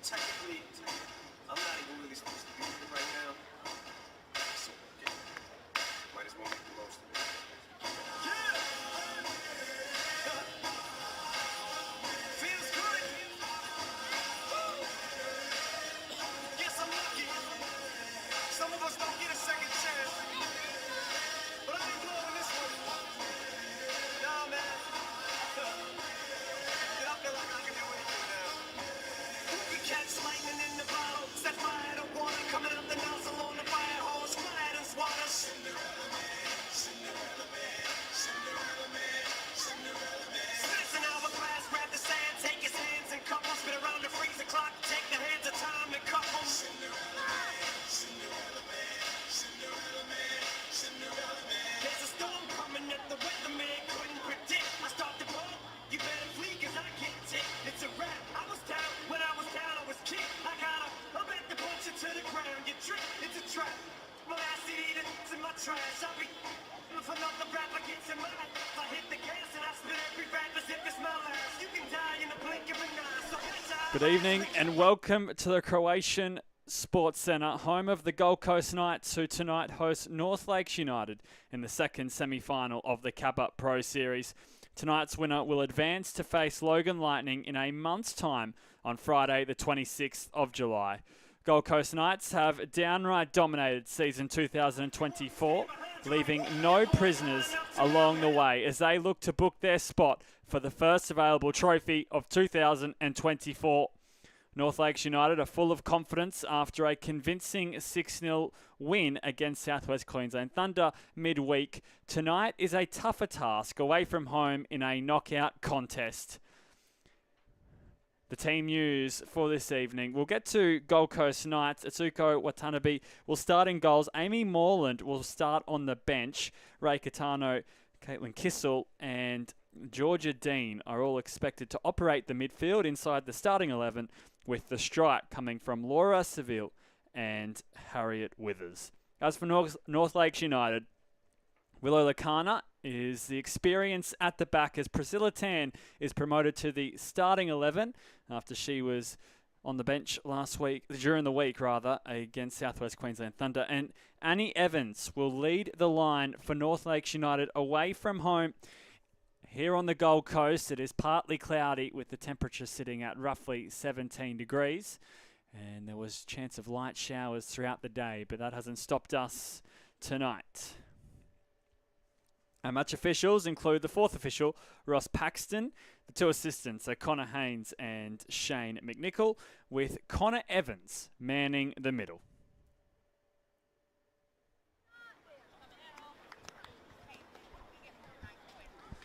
technically, I'm not even really supposed to be here right now. So, okay. Might as well make the most of it. Yeah! Good evening and welcome to the Croatian Sports Centre, home of the Gold Coast Knights, who tonight host North Lakes United in the second semi-final of the Kappa Pro Series. Tonight's winner will advance to face Logan Lightning in a month's time on Friday the 26th of July. Gold Coast Knights have downright dominated season 2024, leaving no prisoners along the way as they look to book their spot for the first available trophy of 2024. North Lakes United are full of confidence after a convincing 6-0 win against Southwest Queensland Thunder midweek. Tonight is a tougher task away from home in a knockout contest. The team news for this evening. We'll get to Gold Coast Knights. Atsuko Watanabe will start in goals. Amy Morland will start on the bench. Ray Catano, Caitlin Kissel and Georgia Dean are all expected to operate the midfield inside the starting 11, with the strike coming from Laura Seville and Harriet Withers. As for North Lakes United, Willow Lakana is the experience at the back as Priscilla Tan is promoted to the starting 11 after she was on the bench during the week against Southwest Queensland Thunder. And Annie Evans will lead the line for North Lakes United away from home. Here on the Gold Coast, it is partly cloudy with the temperature sitting at roughly 17 degrees. And there was a chance of light showers throughout the day, but that hasn't stopped us tonight. Our match officials include the fourth official, Ross Paxton, the two assistants are Connor Haynes and Shane McNichol, with Connor Evans manning the middle.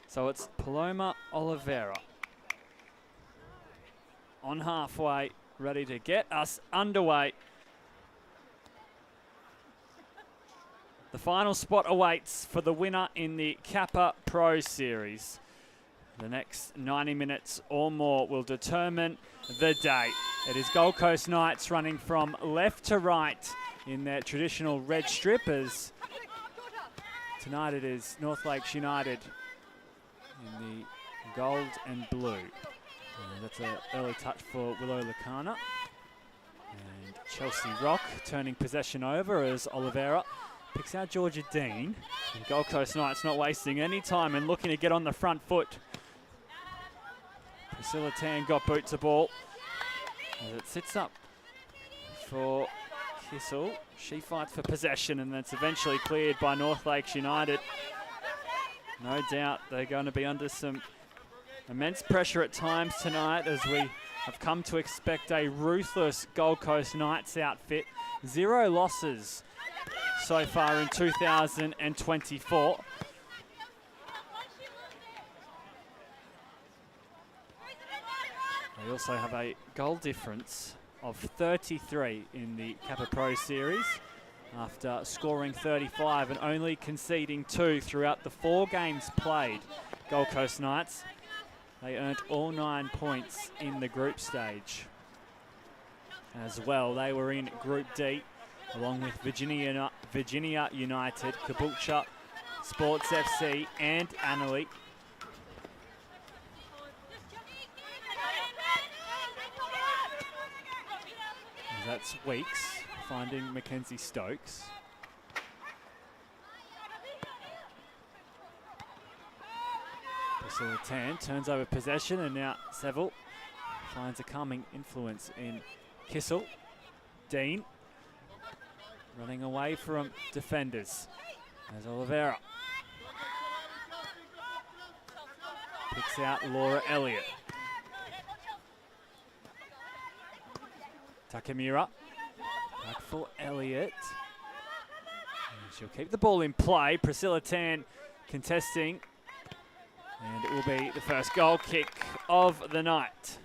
So it's Paloma Oliveira on halfway, ready to get us underway. The final spot awaits for the winner in the Kappa Pro Series. The next 90 minutes or more will determine the day. It is Gold Coast Knights running from left to right in their traditional red strip, as tonight it is North Lakes United in the gold and blue. That's an early touch for Willow Lakana. And Chelsea Rock turning possession over as Oliveira picks out Georgia Dean. And Gold Coast Knights not wasting any time and looking to get on the front foot. Priscilla Tan got boot to ball as it sits up for Kissel. She fights for possession and that's eventually cleared by North Lakes United. No doubt they're going to be under some immense pressure at times tonight, as we have come to expect a ruthless Gold Coast Knights outfit. 0 losses so far in 2024. They also have a goal difference of 33 in the Kappa Pro Series, after scoring 35 and only conceding 2 throughout the 4 games played. Gold Coast Knights, they earned all 9 points in the group stage. As well, they were in Group D, along with Virginia United, Caboolture, Sports FC and Annalee. That's Weeks finding Mackenzie Stokes. Priscilla Tan turns over possession, and now Seville finds a calming influence in Kissel. Dean running away from defenders as Oliveira picks out Laura Elliott. Takamura back for Elliott. And she'll keep the ball in play. Priscilla Tan contesting. And it will be the first goal kick of the night.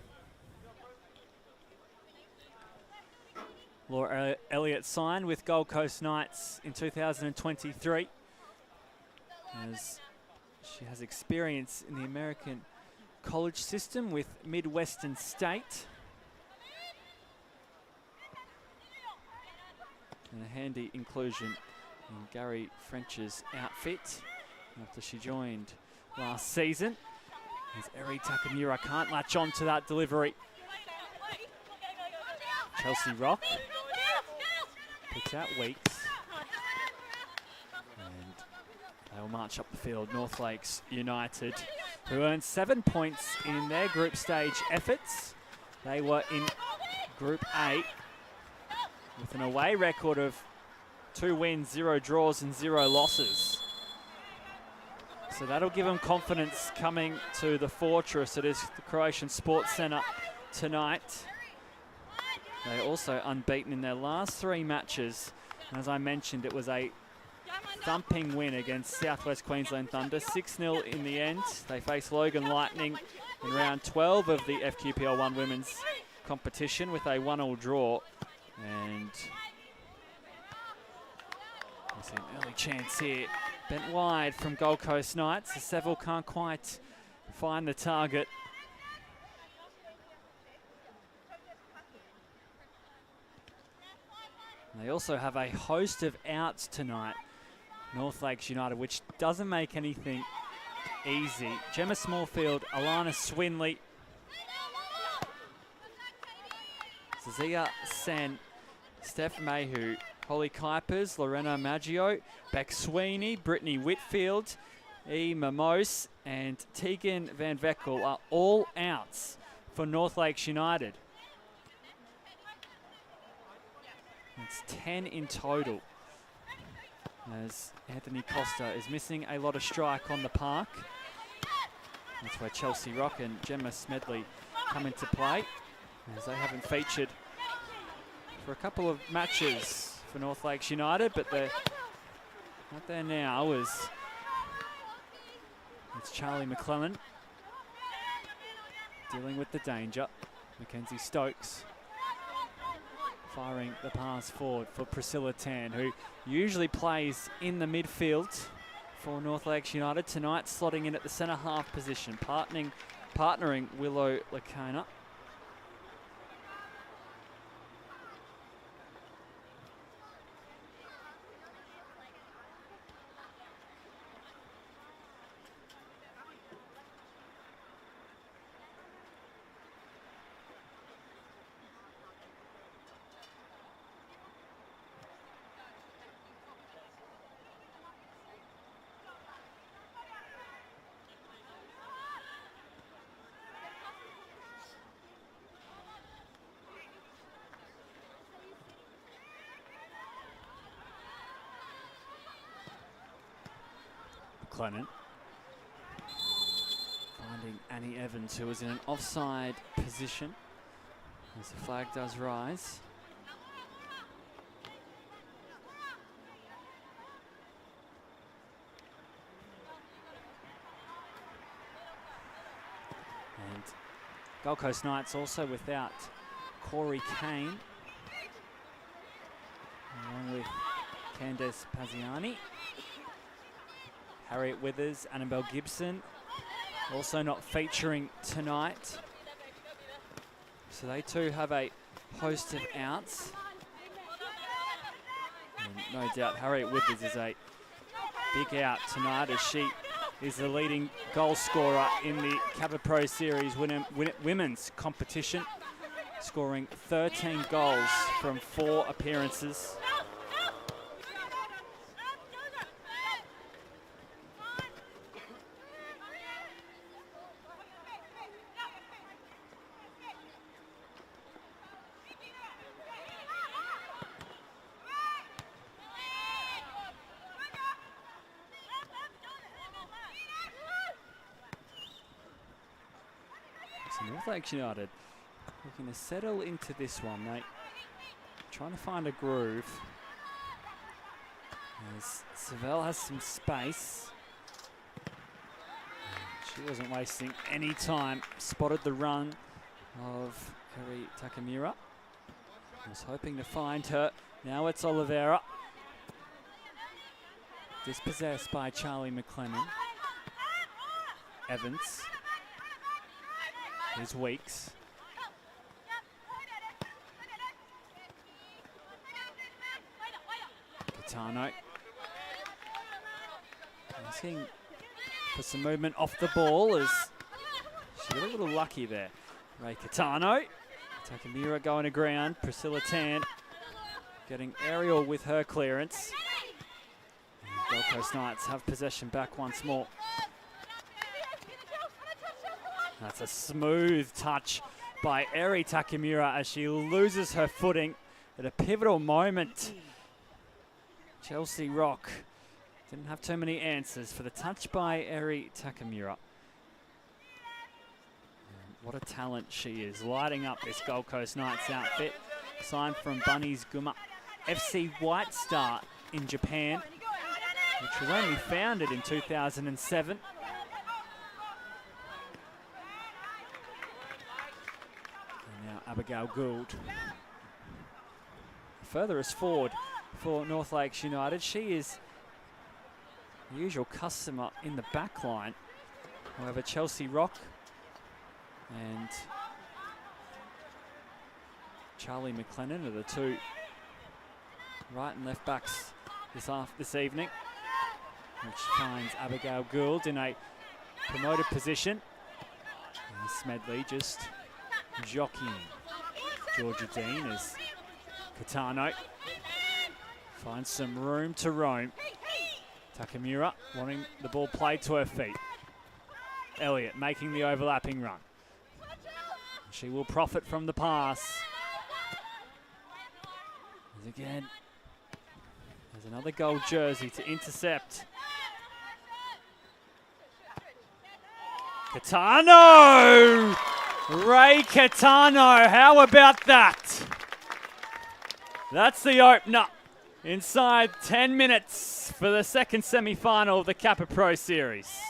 Laura Elliott signed with Gold Coast Knights in 2023, as she has experience in the American college system with Midwestern State. And a handy inclusion in Gary French's outfit after she joined last season. As Eri Takamura can't latch on to that delivery. Chelsea Rock picks out Weeks. And they will march up the field. North Lakes United, who earned 7 points in their group stage efforts. They were in Group A with an away record of 2 wins, 0 draws and 0 losses. So that'll give them confidence coming to the Fortress. It is the Croatian Sports Centre tonight. They're also unbeaten in their last 3 matches. And as I mentioned, it was a thumping win against Southwest Queensland Thunder, 6-0 in the end. They face Logan Lightning in round 12 of the FQPL1 women's competition with a 1-1 draw. And we see an early chance here. Bent wide from Gold Coast Knights. The Seville can't quite find the target. They also have a host of outs tonight, North Lakes United, which doesn't make anything easy. Gemma Smallfield, Alana Swinley, Zazia Sen, Steph Mayhew, Holly Kuipers, Lorena Maggio, Beck Sweeney, Brittany Whitfield, E. Mamos, and Tegan Van Veckel are all outs for North Lakes United. It's 10 in total, as Anthony Costa is missing a lot of strike on the park. That's where Chelsea Rock and Gemma Smedley come into play, as they haven't featured for a couple of matches for North Lakes United, but they're not there now. It's Charlie McClellan dealing with the danger. Mackenzie Stokes firing the pass forward for Priscilla Tan, who usually plays in the midfield for North Lakes United. Tonight slotting in at the centre half position, partnering Willow Lacona. McLennan finding Annie Evans, who was in an offside position as the flag does rise. And Gold Coast Knights also without Corey Kane, along with Candace Paziani. Harriet Withers, Annabelle Gibson, also not featuring tonight. So they too have a host of outs. And no doubt Harriet Withers is a big out tonight, as she is the leading goal scorer in the Kappa Pro Series women's competition, scoring 13 goals from 4 appearances. North Lakes United looking to settle into this one. They trying to find a groove, as Savelle has some space. She wasn't wasting any time. Spotted the run of Harry Takamura. Was hoping to find her. Now it's Oliveira. Dispossessed by Charlie McLennan. Evans. Here's Weeks. Catano. Asking for some movement off the ball, as she got a little lucky there. Ray Catano Takamura going to ground. Priscilla Tan getting aerial with her clearance. And Gold Coast Knights have possession back once more. That's a smooth touch by Eri Takamura as she loses her footing at a pivotal moment. Chelsea Rock didn't have too many answers for the touch by Eri Takamura. What a talent she is, lighting up this Gold Coast Knights outfit. Signed from Bunnies Guma FC White Star in Japan, which was only founded in 2007. And now Abigail Gould. Furthest forward for North Lakes United. She is the usual customer in the back line. However, Chelsea Rock and Charlie McLennan are the two right and left backs this evening, which finds Abigail Gould in a promoted position. And Smedley just jockeying Georgia Dean as Catano finds some room to roam. Takamura wanting the ball played to her feet. Elliott making the overlapping run. She will profit from the pass. And again, there's another gold jersey to intercept. Catano! Ray Catano, how about that? That's the opener inside 10 minutes for the second semi-final of the Kappa Pro Series.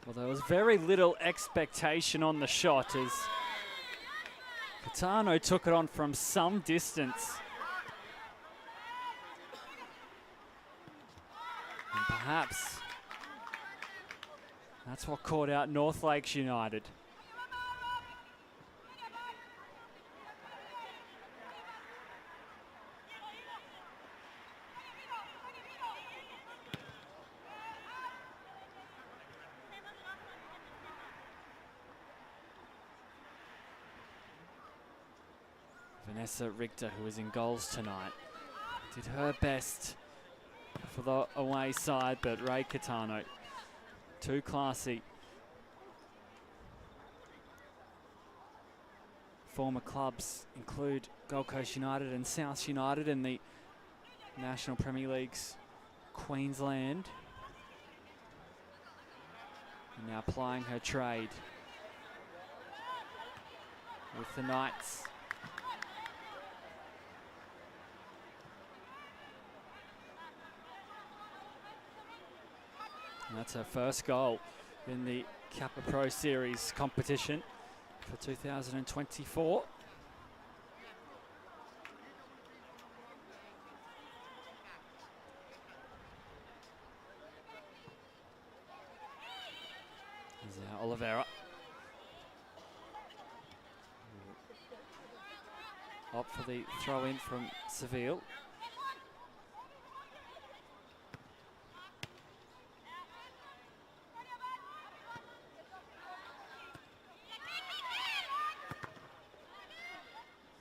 Well, there was very little expectation on the shot as Catano took it on from some distance. And perhaps that's what caught out North Lakes United. Vanessa Richter, who was in goals tonight, did her best for the away side, but Ray Catano, too classy. Former clubs include Gold Coast United and South United in the National Premier League's Queensland. And now plying her trade with the Knights. And that's her first goal in the Kappa Pro Series competition for 2024. Here's Oliveira. Up for the throw in from Seville.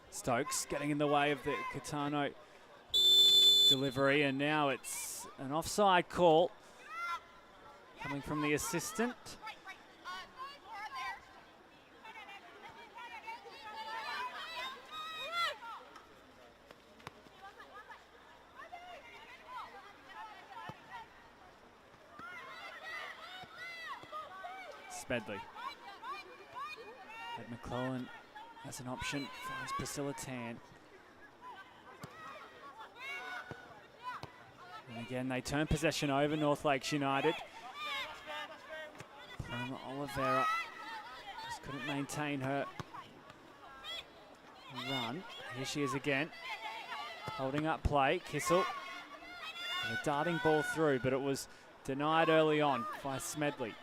Stokes getting in the way of the Catano delivery, and now it's an offside call coming from the assistant. Smedley. Ed McClellan as an option, finds Priscilla Tan. And again, they turn possession over, North Lakes United. Emma Oliveira just couldn't maintain her run. Here she is again, holding up play. Kissel, a darting ball through, but it was denied early on by Smedley.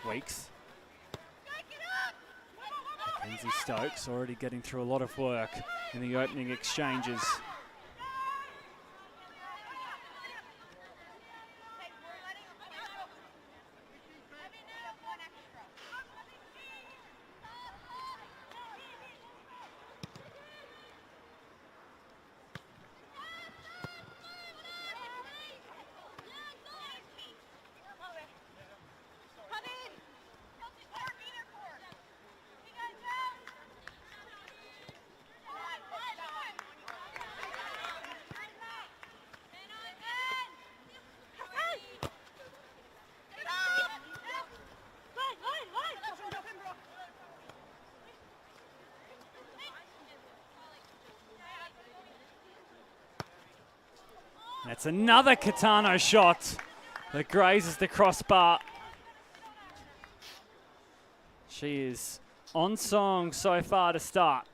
Weeks. Mackenzie Stokes already getting through a lot of work in the opening exchanges. That's another Catano shot that grazes the crossbar. She is on song so far to start.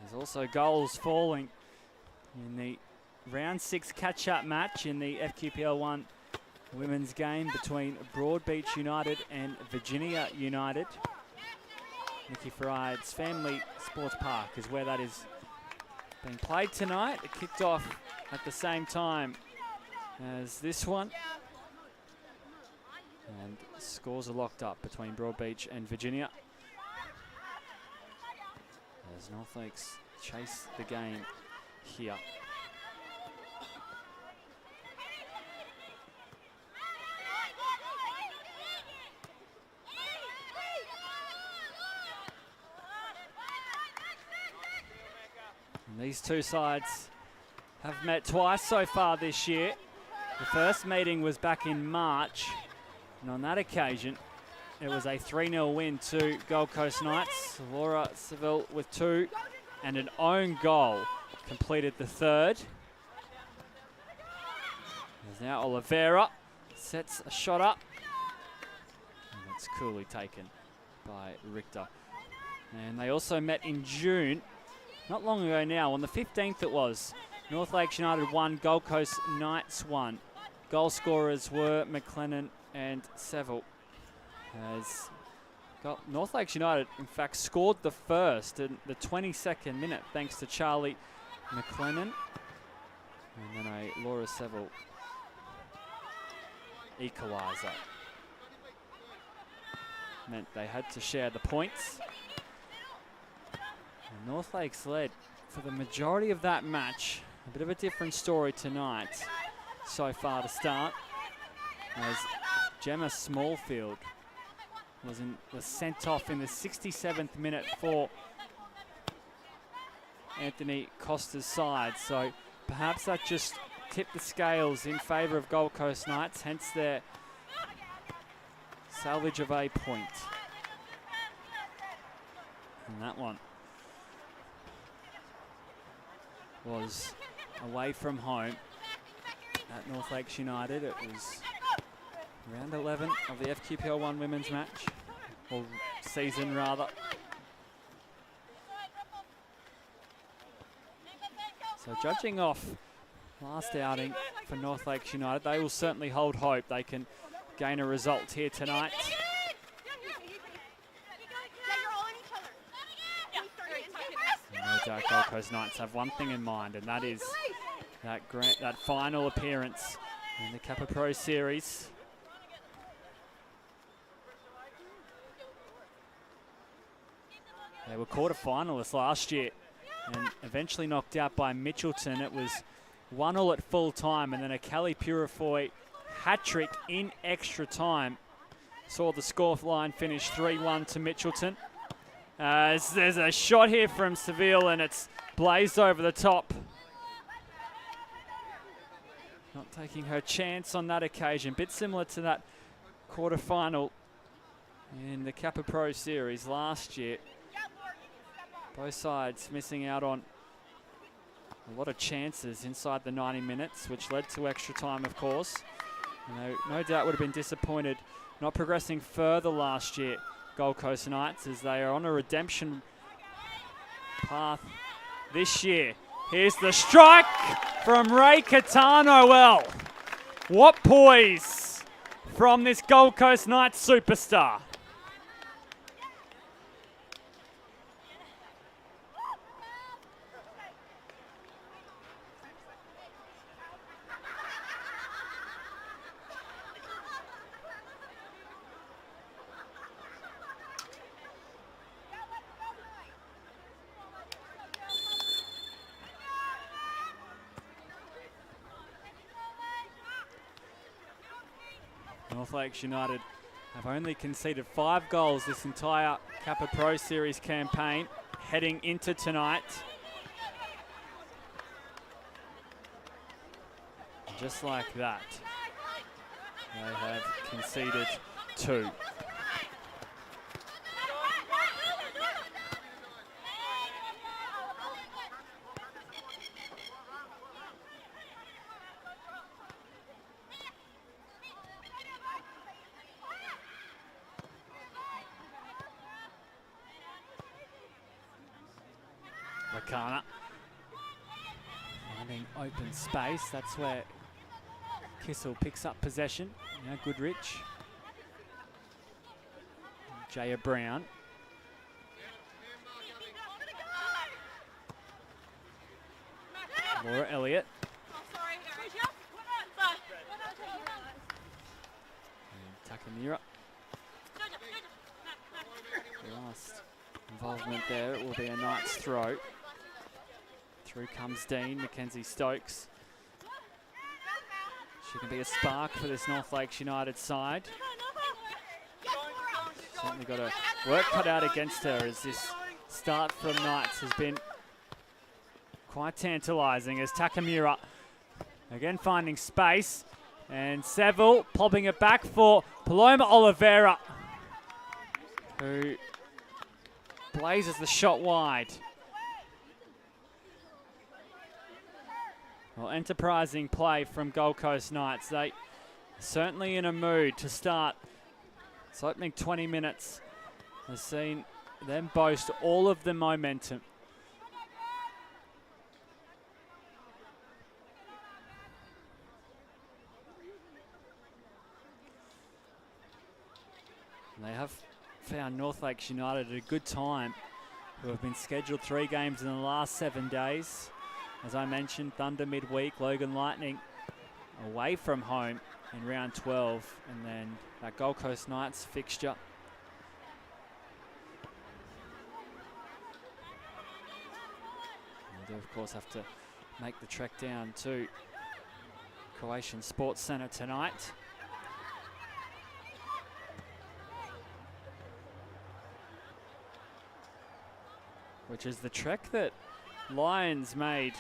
There's also goals falling in the round 6 catch-up match in the FQPL 1 women's game between Broadbeach United and Virginia United. Nicky Fried's Family Sports Park is where that is being played tonight. It kicked off at the same time as this one. And scores are locked up between Broadbeach and Virginia, as North Lakes chase the game here. These two sides have met twice so far this year. The first meeting was back in March, and on that occasion, it was a 3-0 win to Gold Coast Knights. Laura Seville with 2 and an own goal completed the third. There's now Oliveira, sets a shot up, and it's coolly taken by Richter. And they also met in June. Not long ago now, on the 15th it was. North Lakes United 1, Gold Coast Knights 1. Goal scorers were McLennan and Seville. As North Lakes United, in fact, scored the first in the 22nd minute thanks to Charlie McLennan. And then a Laura Seville equaliser. Meant they had to share the points. And North Lakes led for the majority of that match. A bit of a different story tonight so far to start, as Gemma Smallfield was sent off in the 67th minute for Anthony Costa's side. So perhaps that just tipped the scales in favour of Gold Coast Knights, hence their salvage of a point. And that one was away from home at North Lakes United. It was round 11 of the FQPL 1 women's match, or season rather. So judging off last outing for North Lakes United, they will certainly hold hope they can gain a result here tonight. No doubt Gold Coast Knights have one thing in mind, and that is that final appearance in the Kappa Pro Series. They were quarter-finalists last year and eventually knocked out by Mitchelton. It was 1-1 at full time, and then a Kelly Purifoy hat-trick in extra time saw the scoreline finish 3-1 to Mitchelton. There's a shot here from Seville, and it's blazed over the top not taking her chance on that occasion. Bit similar to that quarterfinal in the Kappa Pro Series last year. Both sides missing out on a lot of chances inside the 90 minutes, which led to extra time, of course. No doubt would have been disappointed not progressing further last year, Gold Coast Knights, as they are on a redemption path this year. Here's the strike from Ray Catano. Well, what poise from this Gold Coast Knights superstar. North Lakes United have only conceded 5 goals this entire Kappa Pro Series campaign heading into tonight. Just like that, they have conceded 2. Lakana finding open space. That's where Kissel picks up possession. Now Goodrich. Jaya Brown. Laura Elliott. And Takamura. Last involvement there, it will be a Knights throw. Through comes Dean, Mackenzie Stokes. She can be a spark for this North Lakes United side. Certainly got a work cut out against her, as this start from Knights has been quite tantalising, as Takamura again finding space, and Seville popping it back for Paloma Oliveira, who blazes the shot wide. Well, enterprising play from Gold Coast Knights. They certainly in a mood to start. This opening 20 minutes has seen them boast all of the momentum. And they have found North Lakes United at a good time, who have been scheduled 3 games in the last 7 days. As I mentioned, Thunder midweek, Logan Lightning away from home in round 12, and then that Gold Coast Knights fixture. And they, of course, have to make the trek down to Croatian Sports Centre tonight. Which is the trek that Lions made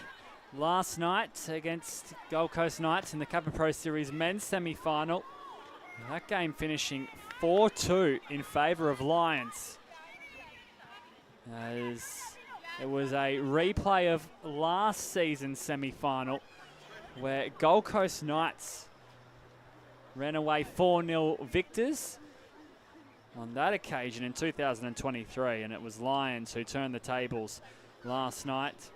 last night against Gold Coast Knights in the Kappa Pro Series men's semi-final. That game finishing 4-2 in favour of Lions, as it was a replay of last season's semi-final where Gold Coast Knights ran away 4-0 victors on that occasion in 2023, and it was Lions who turned the tables last night.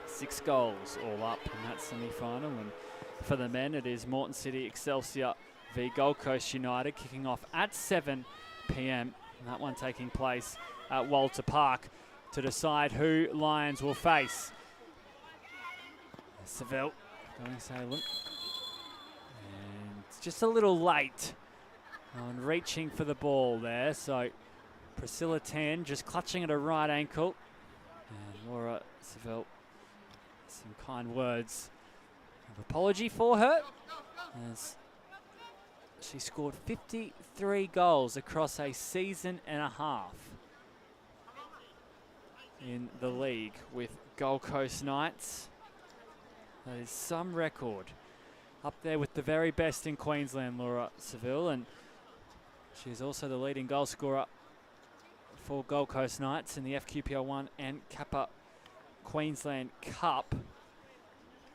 6 goals all up in that semi-final, and for the men it is Moreton City Excelsior v Gold Coast United, kicking off at 7 p.m. and that one taking place at Walter Park to decide who Lions will face. Seville going Salem, and it's just a little late on reaching for the ball there, so Priscilla Tan just clutching at her right ankle, and Laura Seville, some kind words of apology for her, as she scored 53 goals across a season and a half in the league with Gold Coast Knights. That is some record. Up there with the very best in Queensland, Laura Seville, and she's also the leading goal scorer for Gold Coast Knights in the FQPL 1 and Kappa Queensland Cup.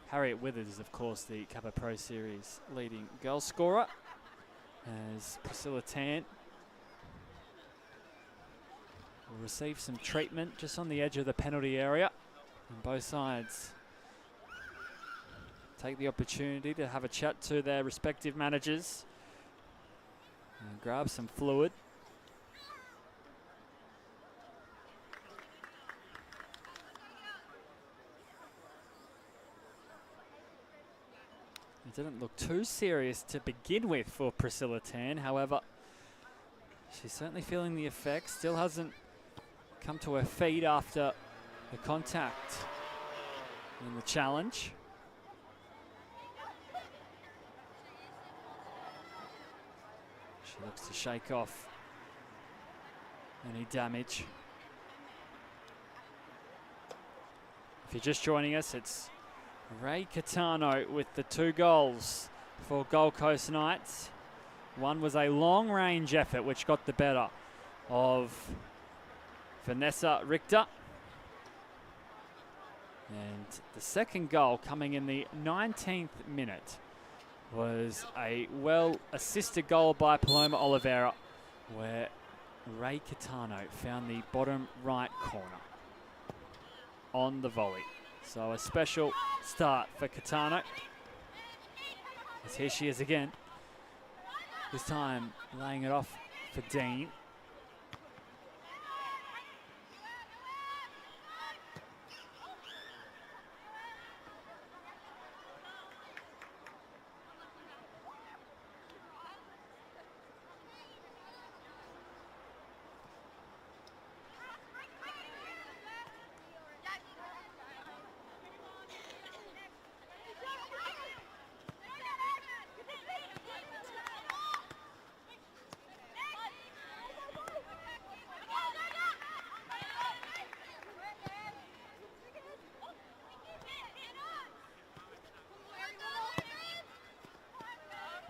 Harriet Withers is, of course, the Kappa Pro Series leading goal scorer, as Priscilla Tan will receive some treatment just on the edge of the penalty area. And both sides take the opportunity to have a chat to their respective managers and grab some fluid. It didn't look too serious to begin with for Priscilla Tan. However, she's certainly feeling the effects. Still hasn't come to her feet after the contact in the challenge. She looks to shake off any damage. If you're just joining us, it's Ray Catano with the 2 goals for Gold Coast Knights. One was a long-range effort which got the better of Vanessa Richter. And the second goal, coming in the 19th minute, was a well-assisted goal by Paloma Oliveira, where Ray Catano found the bottom right corner on the volley. So a special start for Catano, as here she is again, this time laying it off for Dean.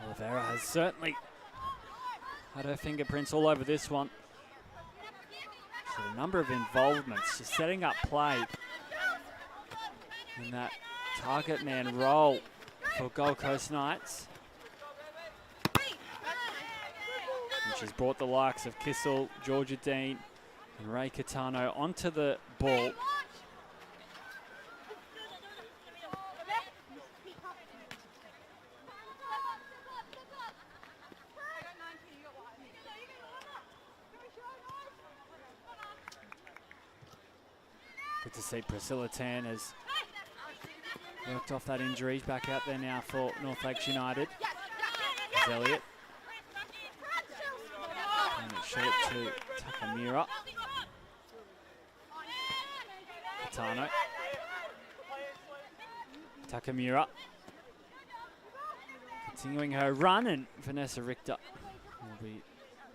Oliveira has certainly had her fingerprints all over this one. So a number of involvements, just setting up play in that target man role for Gold Coast Knights, which has brought the likes of Kissel, Georgia Dean and Ray Catano onto the ball. Good to see Priscilla Tan has worked off that injury. Back out there now for North Lakes United. There's Elliott. And it's short to Takamura. Catano. Takamura. Continuing her run, and Vanessa Richter will be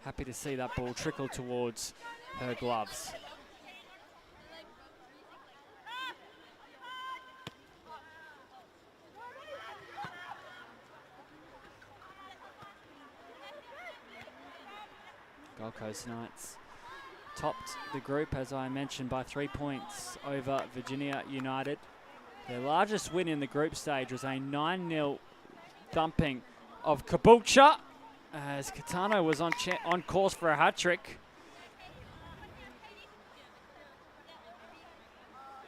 happy to see that ball trickle towards her gloves. Gold Coast Knights topped the group, as I mentioned, by 3 points over Virginia United. Their largest win in the group stage was a 9-0 thumping of Caboolture, as Catano was on course for a hat-trick.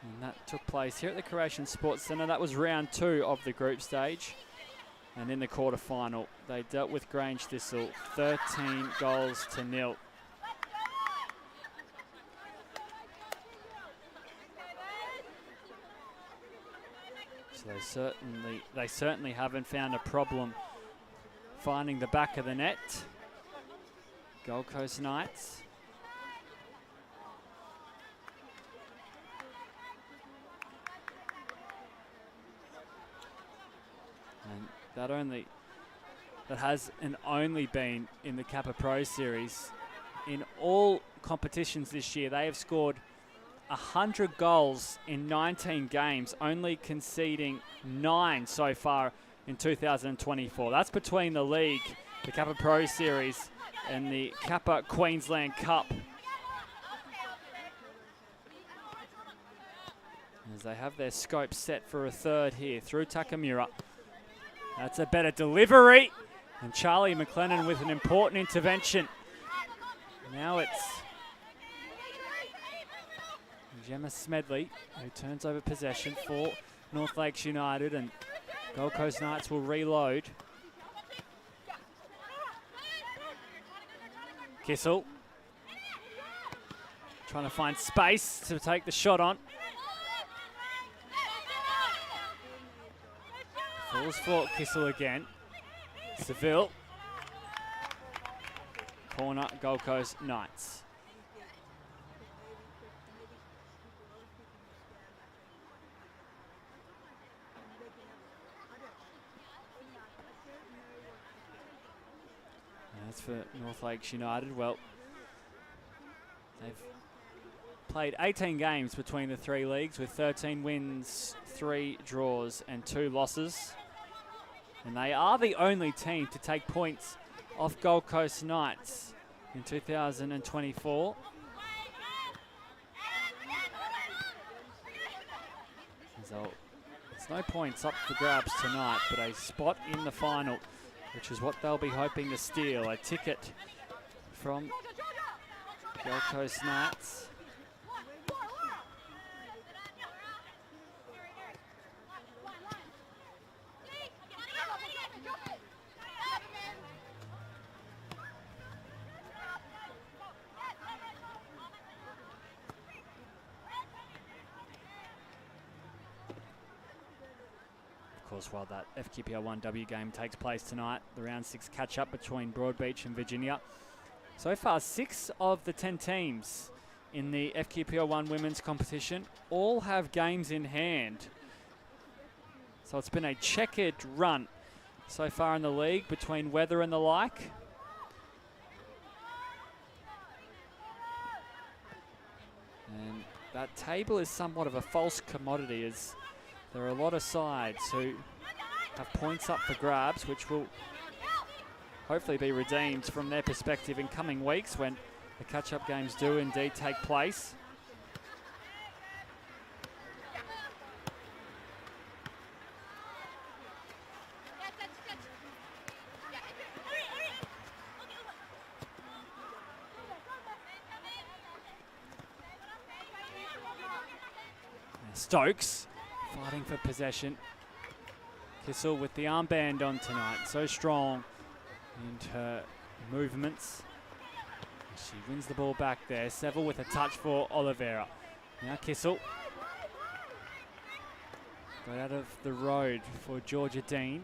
And that took place here at the Croatian Sports Centre. That was round 2 of the group stage. And in the quarterfinal, they dealt with Grange Thistle 13 goals to 0. So they certainly haven't found a problem finding the back of the net. Gold Coast Knights. And that has only been in the Kappa Pro Series. In all competitions this year, they have scored 100 goals in 19 games, only conceding 9 so far in 2024. That's between the league, the Kappa Pro Series, and the Kappa Queensland Cup. As they have their scope set for a third here through Takamura. That's a better delivery. And Charlie McLennan with an important intervention. Now it's Gemma Smedley who turns over possession for North Lakes United, and Gold Coast Knights will reload. Kissel trying to find space to take the shot on. Falls for Kissel again. Seville. Corner, Gold Coast Knights. As for North Lakes United, well, they've played 18 games between the three leagues with 13 wins, 3 draws and 2 losses. And they are the only team to take points off Gold Coast Knights in 2024. So there's no points up for grabs tonight, but a spot in the final, which is what they'll be hoping to steal. A ticket from Gold Coast Knights. Of course, while that FQPR 1W game takes place tonight, the round 6 catch-up between Broadbeach and Virginia. So far, 6 of the 10 teams in the FQPR 1 women's competition all have games in hand. So it's been a checkered run so far in the league between weather and the like. And that table is somewhat of a false commodity, as there are a lot of sides who have points up for grabs, which will hopefully be redeemed from their perspective in coming weeks when the catch-up games do indeed take place. Stokes fighting for possession. Kissel with the armband on tonight, so strong in her movements. She wins the ball back there. Seville with a touch for Oliveira. Now Kissel. Got out of the road for Georgia Dean.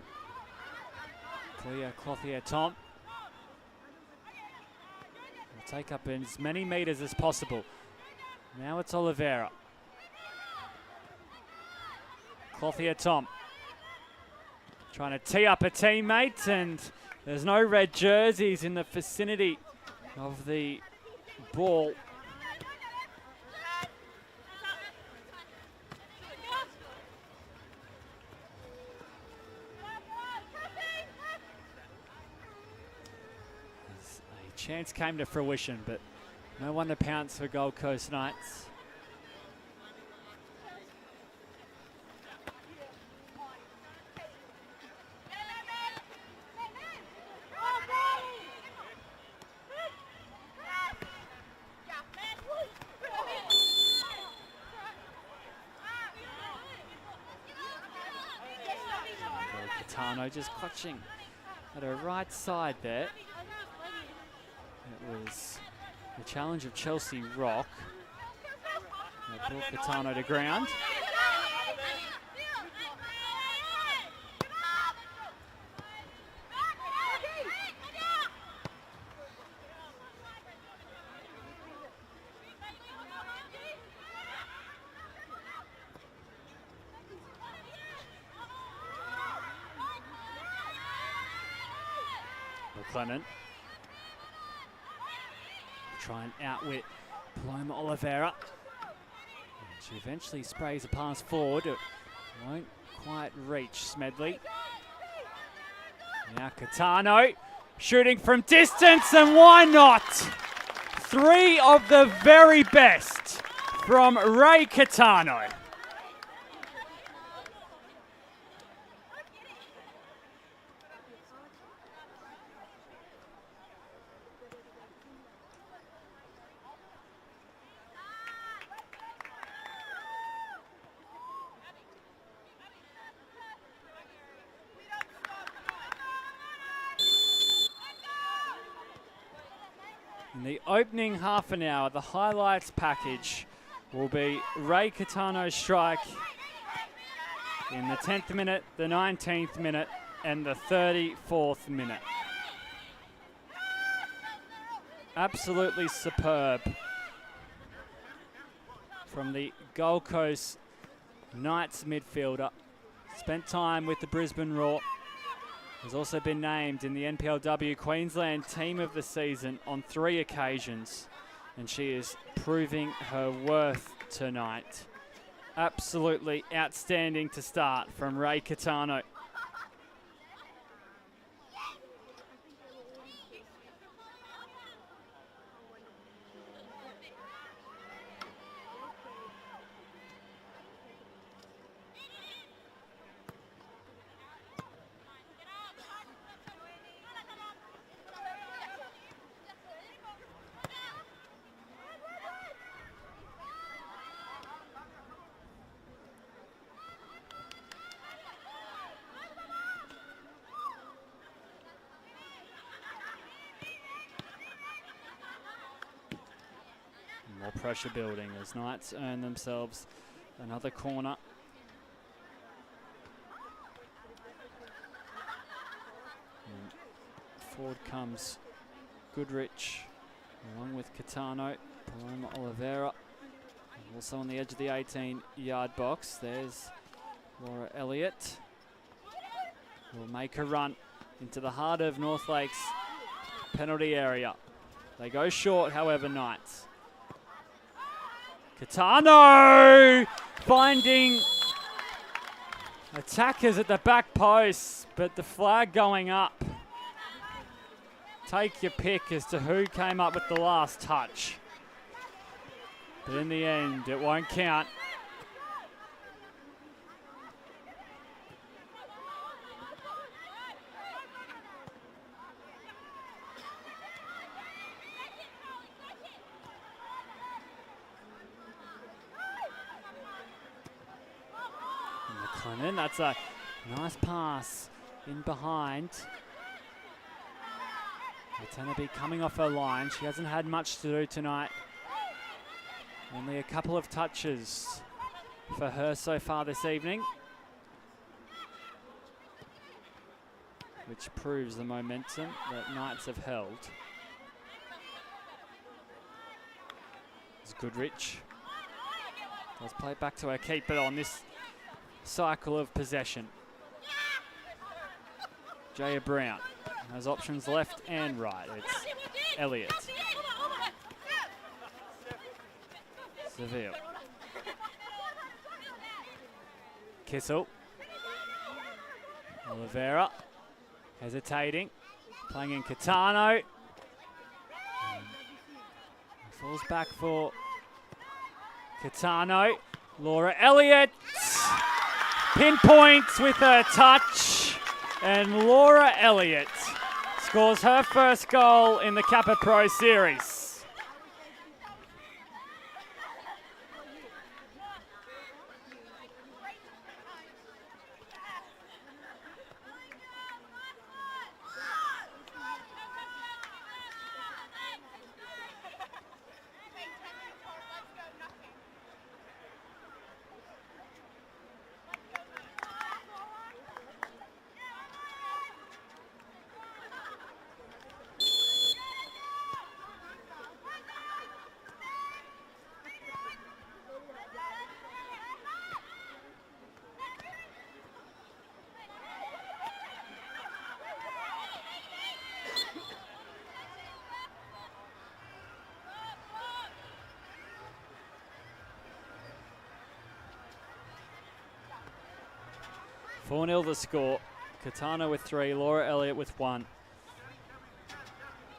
Clear Clothier Tom. Will take up as many metres as possible. Now it's Oliveira. Clothier Tom trying to tee up a teammate, and there's no red jerseys in the vicinity of the ball. A chance came to fruition, but no one to pounce for Gold Coast Knights. Just clutching at her right side there. It was the challenge of Chelsea Rock. They brought Catano to ground. McLennan try and outwit Paloma Oliveira. She eventually sprays a pass forward. It won't quite reach Smedley. Now Catano shooting from distance, and why not? 3 of the very best from Ray Catano. In the opening half an hour, the highlights package will be Ray Catano's strike in the 10th minute, the 19th minute, and the 34th minute. Absolutely superb from the Gold Coast Knights midfielder. Spent time with the Brisbane Roar. Has also been named in the NPLW Queensland Team of the Season on 3 occasions, and she is proving her worth tonight. Absolutely outstanding to start from Ray Catano. More pressure building as Knights earn themselves another corner. And forward comes Goodrich along with Catano, Paloma Oliveira. And also on the edge of the 18-yard box, there's Laura Elliott. Will make a run into the heart of North Lake's penalty area. They go short, however, Knights. Catano finding attackers at the back post, but the flag going up. Take your pick as to who came up with the last touch. But in the end, it won't count. McLennan, that's a nice pass in behind. Watanabe coming off her line. She hasn't had much to do tonight. Only a couple of touches for her so far this evening, which proves the momentum that Knights have held. It's Goodrich. Does play back to her keeper on this cycle of possession. Jaya Brown has options left and right. It's Elliott. Seville. Kissel. Oliveira. Hesitating. Playing in Catano. Falls back for Catano. Laura Elliott pinpoints with her touch, and Laura Elliott scores her first goal in the Kappa Pro Series. 4-0 the score. Katana with 3, Laura Elliott with 1.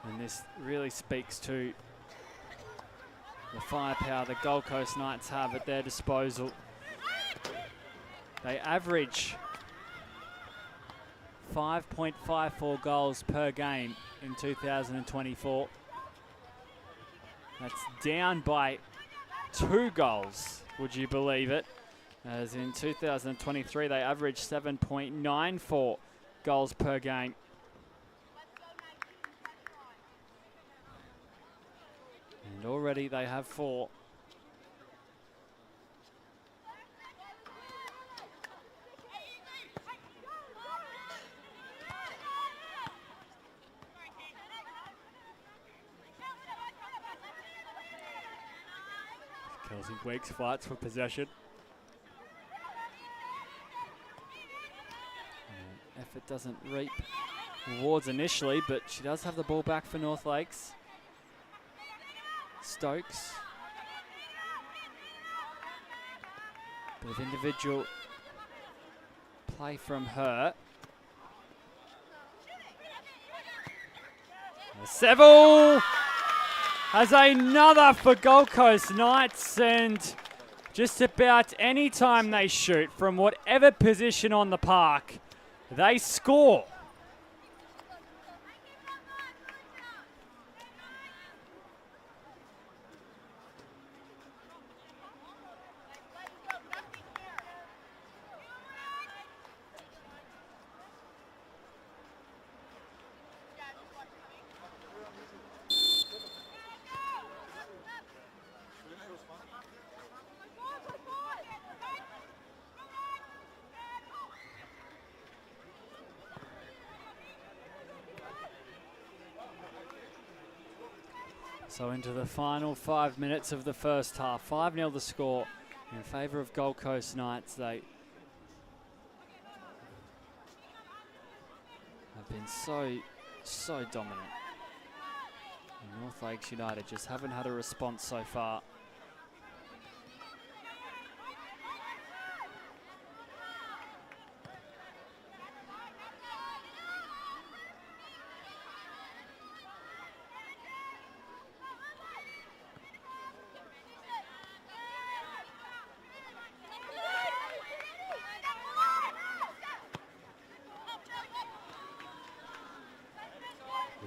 And this really speaks to the firepower the Gold Coast Knights have at their disposal. They average 5.54 goals per game in 2024. That's down by 2 goals, would you believe it? As in 2023, they averaged 7.94 goals per game. And already they have 4. Kelsey Weeks fights for possession. Effort doesn't reap rewards initially, but she does have the ball back for North Lakes. Stokes. Bit of individual play from her. Seville has another for Gold Coast Knights, and just about any time they shoot from whatever position on the park, they score. So into the final 5 minutes of the first half. 5-0 the score in favour of Gold Coast Knights. They have been so dominant. And North Lakes United just haven't had a response so far.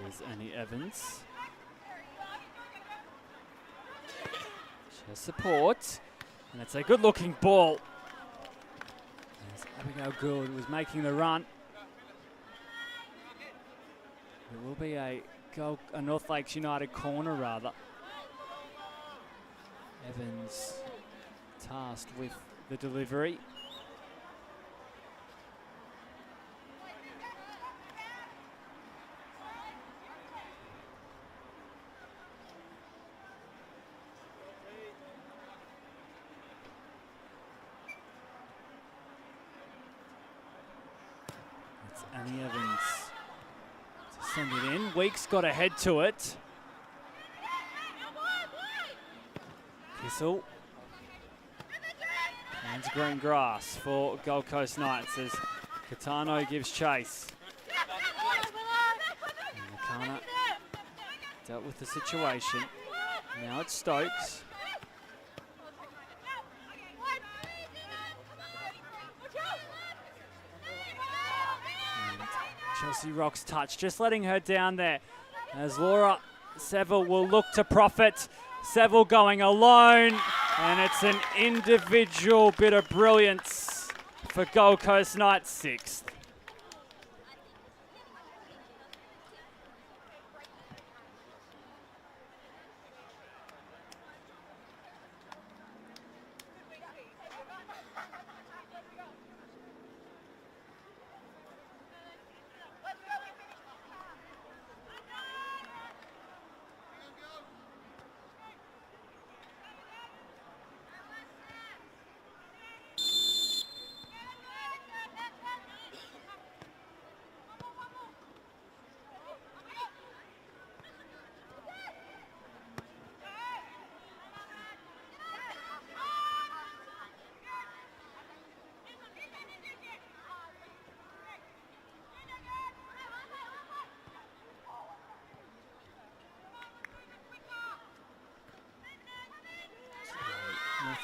Here's Annie Evans. She has support, and it's a good-looking ball. As Abigail Gould was making the run. It will be a North Lakes United corner, rather. Evans tasked with the delivery. Annie Evans to send it in. Weeks got ahead to it. Kissel. And green grass for Gold Coast Knights as Catano gives chase. And Nakana dealt with the situation. Now it's Stokes. Chelsea Rock's touch, just letting her down there as Laura Seville will look to profit. Seville going alone, and it's an individual bit of brilliance for Gold Coast Knights 6th.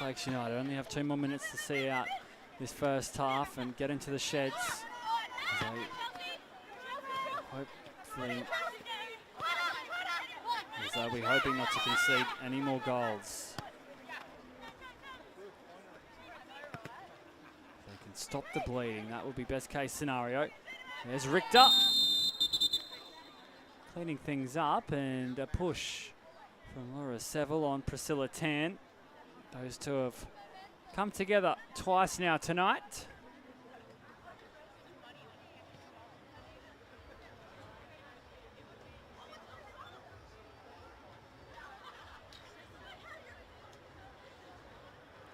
Lakes United only have 2 more minutes to see out this first half and get into the sheds. As they hopefully, as they'll be hoping not to concede any more goals. They can stop the bleeding. That would be best case scenario. There's Richter. Cleaning things up, and a push from Laura Seville on Priscilla Tan. Those two have come together twice now tonight.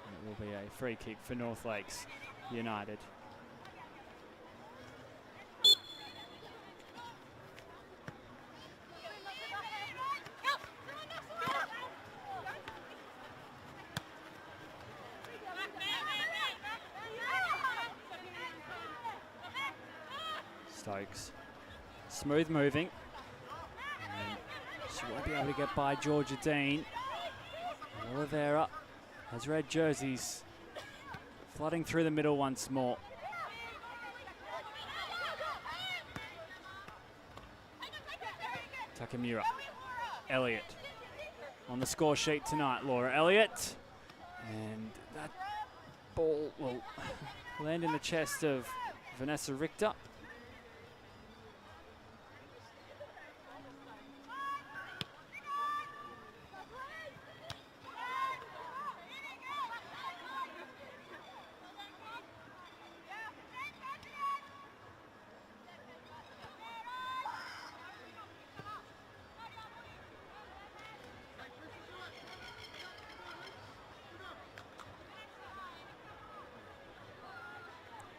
It will be a free kick for North Lakes United. Stokes, smooth moving. She won't be able to get by Georgia Dean. Oliveira has red jerseys, flooding through the middle once more. Takamura, Elliott on the score sheet tonight. Laura Elliott, and that ball will land in the chest of Vanessa Richter.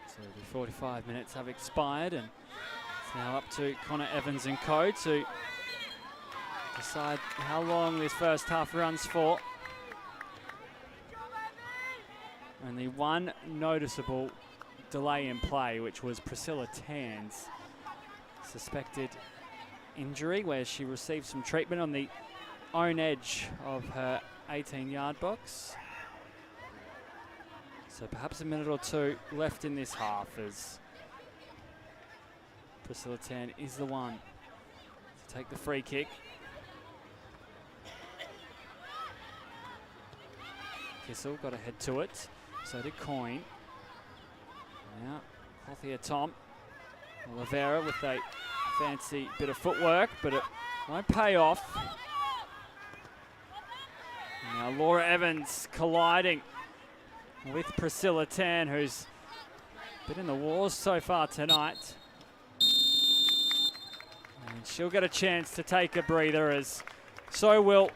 So the 45 minutes have expired, and it's now up to Connor Evans and co to decide how long this first half runs for. Only one noticeable delay in play, which was Priscilla Tan's suspected injury, where she received some treatment on the own edge of her 18-yard box. So perhaps a minute or two left in this half, as Priscilla Tan is the one to take the free kick. Kissel got a head to it, so did Coyne. Now, Clothier Tom. Oliveira with a fancy bit of footwork, but it won't pay off. Now Laura Evans colliding with Priscilla Tan, who's been in the wars so far tonight. And she'll get a chance to take a breather, as so will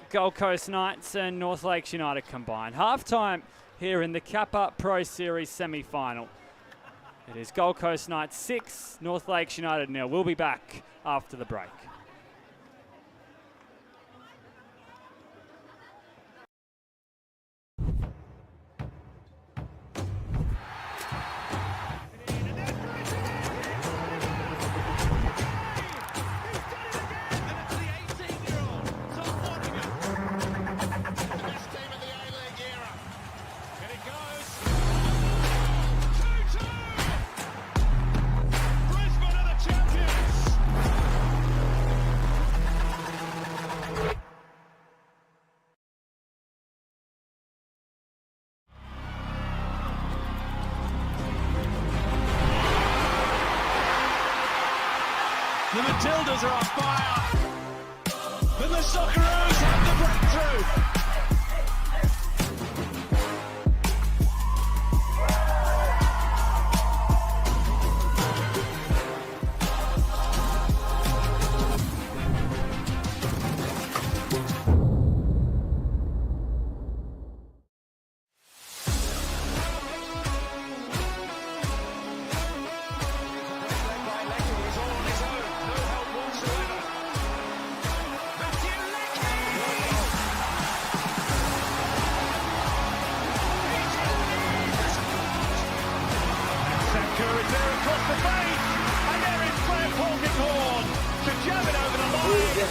Gold Coast Knights and North Lakes United combined. Half-time here in the Kappa Pro Series semi-final. It is Gold Coast Knights 6, North Lakes United 0. We'll be back after the break. The Matildas are on fire, but the Socceroos have the breakthrough.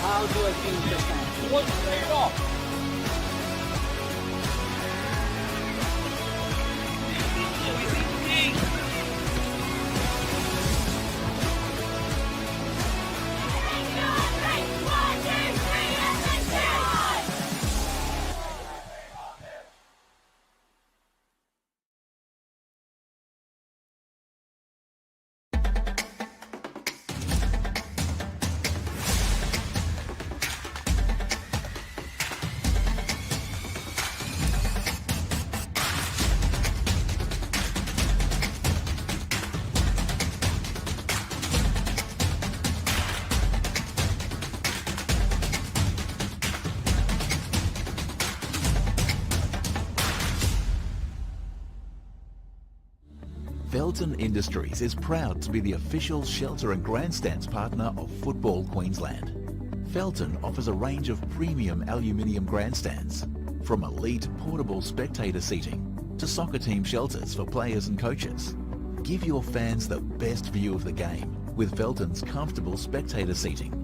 How do I finish the time? What straight off? Felton Industries is proud to be the official shelter and grandstands partner of Football Queensland. Felton offers a range of premium aluminium grandstands, from elite portable spectator seating to soccer team shelters for players and coaches. Give your fans the best view of the game with Felton's comfortable spectator seating.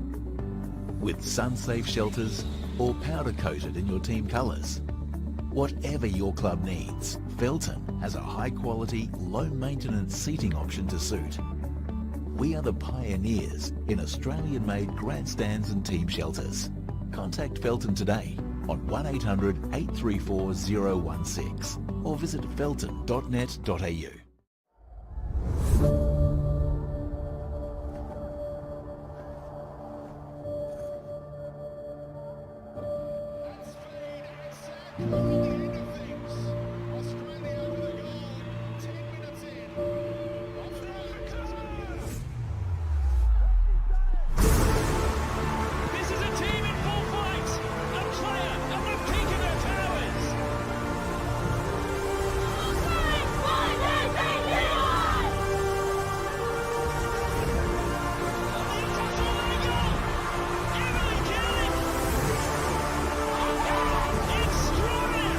With sun-safe shelters or powder-coated in your team colours. Whatever your club needs, Felton has a high-quality, low-maintenance seating option to suit. We are the pioneers in Australian-made grandstands and team shelters. Contact Felton today on 1800 834 016 or visit felton.net.au. Extraordinary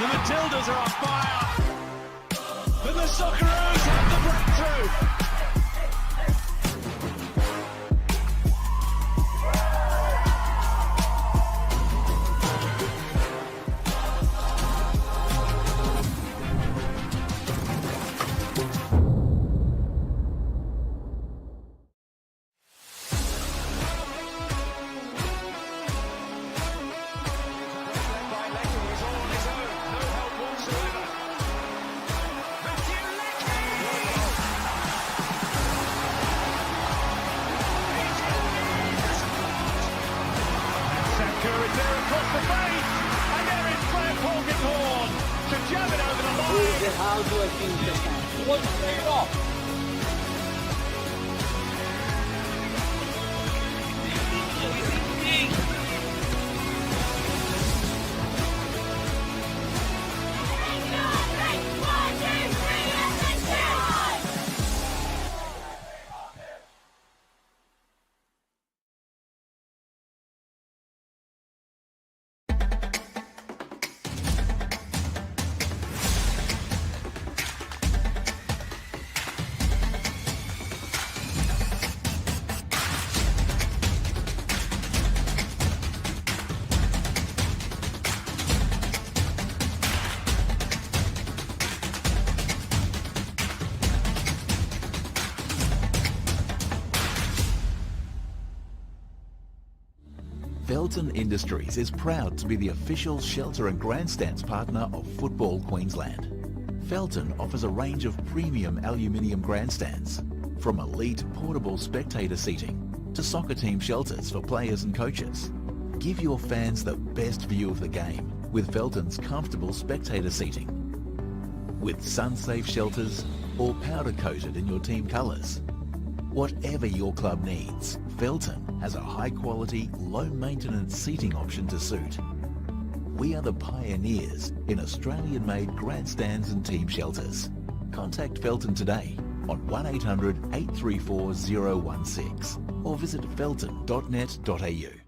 The Matildas are on fire. But the Socceroos have the breakthrough. How do I think this time? One straight off. Felton Industries is proud to be the official shelter and grandstands partner of Football Queensland. Felton offers a range of premium aluminium grandstands, from elite portable spectator seating to soccer team shelters for players and coaches. Give your fans the best view of the game with Felton's comfortable spectator seating. With sun-safe shelters or powder-coated in your team colours. Whatever your club needs, Felton has a high-quality, low-maintenance seating option to suit. We are the pioneers in Australian-made grandstands and team shelters. Contact Felton today on 1800 834 016 or visit felton.net.au.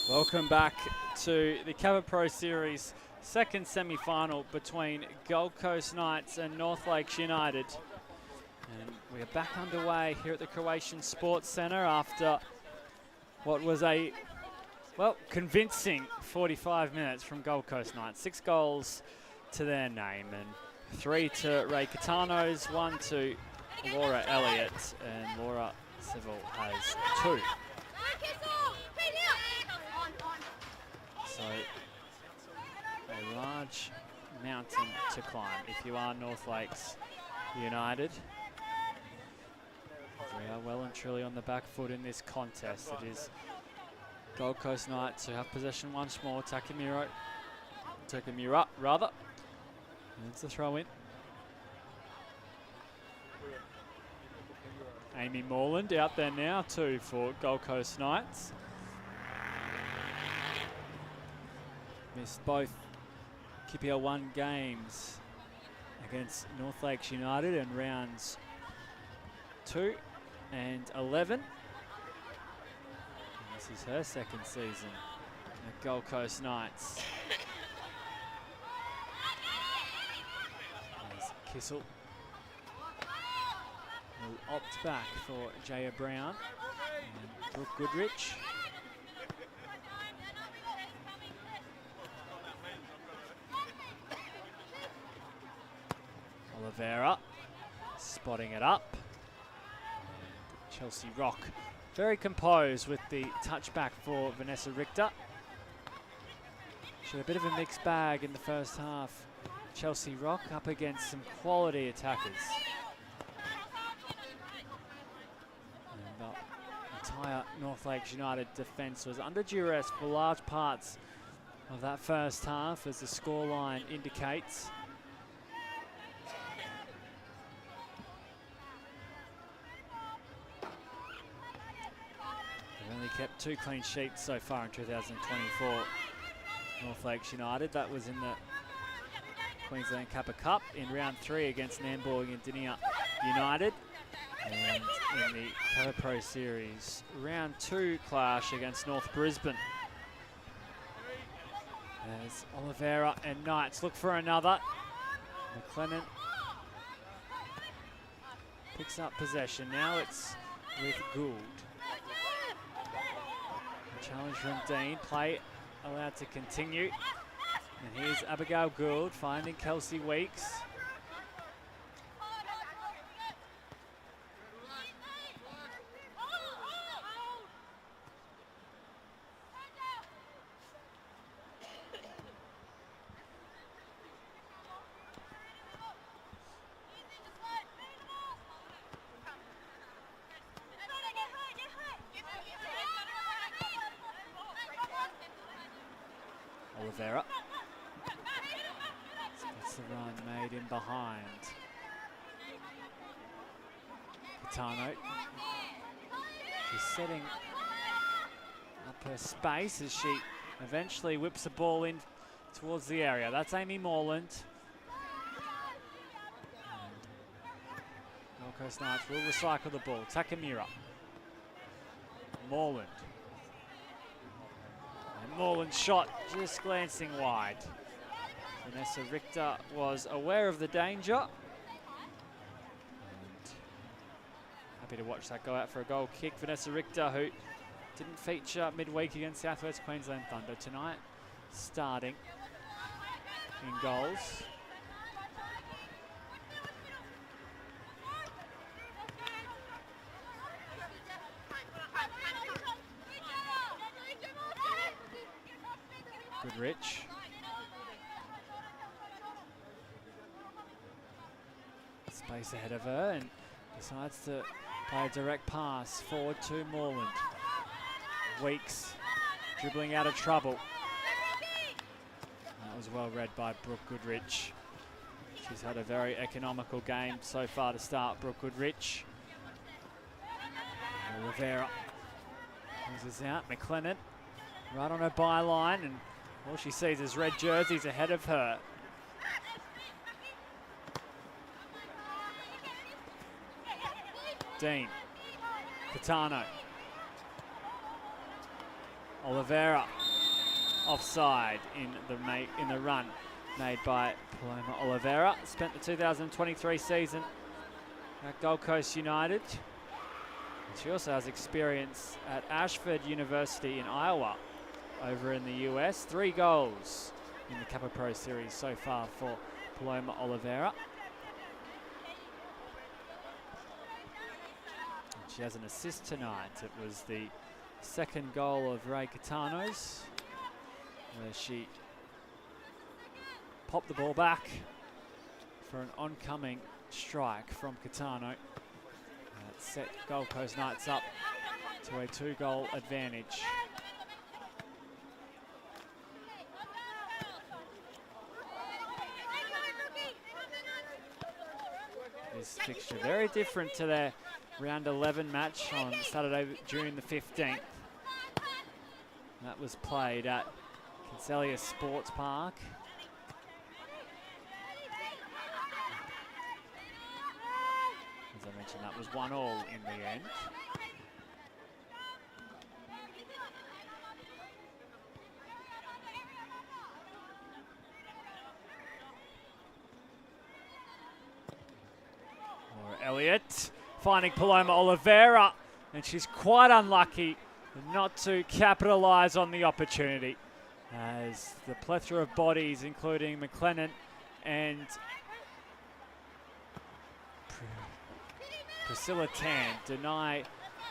Welcome back to the Kappa Pro Series second semi-final between Gold Coast Knights and North Lakes United. And we are back underway here at the Croatian Sports Centre after what was a, well, convincing 45 minutes from Gold Coast Knights. 6 goals to their name, and 3 to Ray Catano's, 1 to Laura Elliott, and Laura Civil has 2. So, a large mountain to climb if you are North Lakes United. We are well and truly on the back foot in this contest. It is Gold Coast Knights who have possession once more. Takamura, rather. And it's a throw in. Amy Morland out there now too for Gold Coast Knights. Missed both Kappa 1 games against North Lakes United in rounds 2 and 11. And this is her second season at Gold Coast Knights. There's Kissel. Will opt back for Jaya Brown and Brooke Goodrich. Oliveira spotting it up. And Chelsea Rock very composed with the touchback for Vanessa Richter. She had a bit of a mixed bag in the first half. Chelsea Rock up against some quality attackers. And the entire North Lakes United defence was under duress for large parts of that first half, as the scoreline indicates. They've only kept 2 clean sheets so far in 2024. North Lakes United. That was in the Queensland Kappa Cup in round 3 against Nambour and Dinia United, and in the Kappa Pro Series round 2 clash against North Brisbane. As Oliveira and Knights look for another. McLennan picks up possession. Now it's with Gould. A challenge from Dean. Play allowed to continue. And here's Abigail Gould finding Kelsey Weeks. Oliveira. That's the run made in behind. Catano. She's setting up her space as she eventually whips the ball in towards the area. That's Amy Morland. Gold Coast Knights will recycle the ball. Takamura. Morland. And Morland's shot just glancing wide. Vanessa Richter was aware of the danger. And happy to watch that go out for a goal kick. Vanessa Richter, who didn't feature midweek against South West Queensland Thunder tonight, starting in goals. Goodrich. Space ahead of her and decides to play a direct pass forward to Morland. Weeks dribbling out of trouble. That was well read by Brooke Goodrich. She's had a very economical game so far to start, Brooke Goodrich. Oliveira moves us out. McLennan right on her byline, and all she sees is red jerseys ahead of her. Dean. Catano. Oliveira. Offside in the run made by Paloma Oliveira. Spent the 2023 season at Gold Coast United. And she also has experience at Ashford University in Iowa over in the US. 3 goals in the Kappa Pro Series so far for Paloma Oliveira. And she has an assist tonight. It was the second goal of Ray Catano's, where she popped the ball back for an oncoming strike from Catano. That set Gold Coast Knights up to a 2-goal advantage. This fixture very different to their round 11 match on Saturday, June the 15th. That was played at Concelia Sports Park. As I mentioned, that was 1-1 in the end. Elliott finding Paloma Oliveira, and she's quite unlucky not to capitalise on the opportunity as the plethora of bodies, including McLennan and Priscilla Tan, deny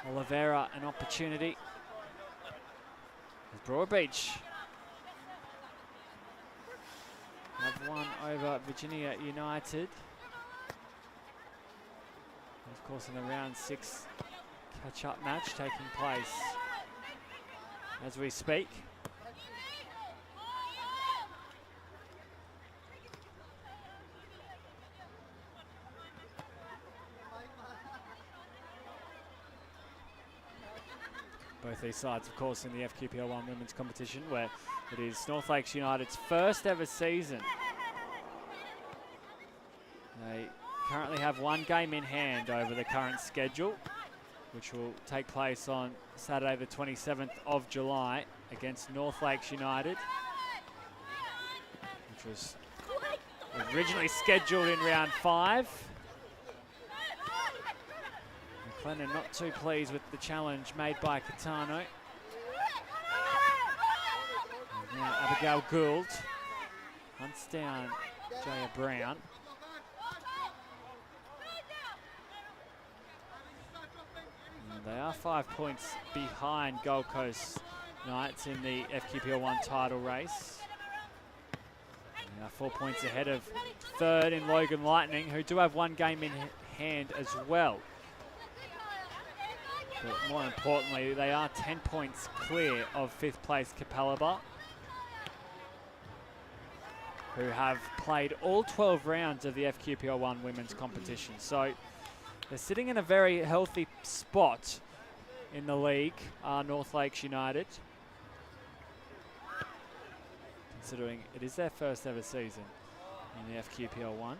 Oliveira an opportunity. Broadbeach have won over Virginia United. Of course, in the round 6 catch-up match taking place as we speak. Both these sides, of course, in the FQPL1 women's competition, where it is North Lakes United's first ever season. They currently have one game in hand over the current schedule, which will take place on Saturday the 27th of July against North Lakes United, which was originally scheduled in round 5. McLennan not too pleased with the challenge made by Catano. And now Abigail Gould hunts down Jaya Brown. They are 5 points behind Gold Coast Knights in the FQPL1 title race. They are 4 points ahead of third in Logan Lightning, who do have one game in hand as well. But more importantly, they are 10 points clear of 5th place Capalaba, who have played all 12 rounds of the FQPL1 women's competition. So they're sitting in a very healthy spot in the league, North Lakes United, considering it is their first ever season in the FQPL1.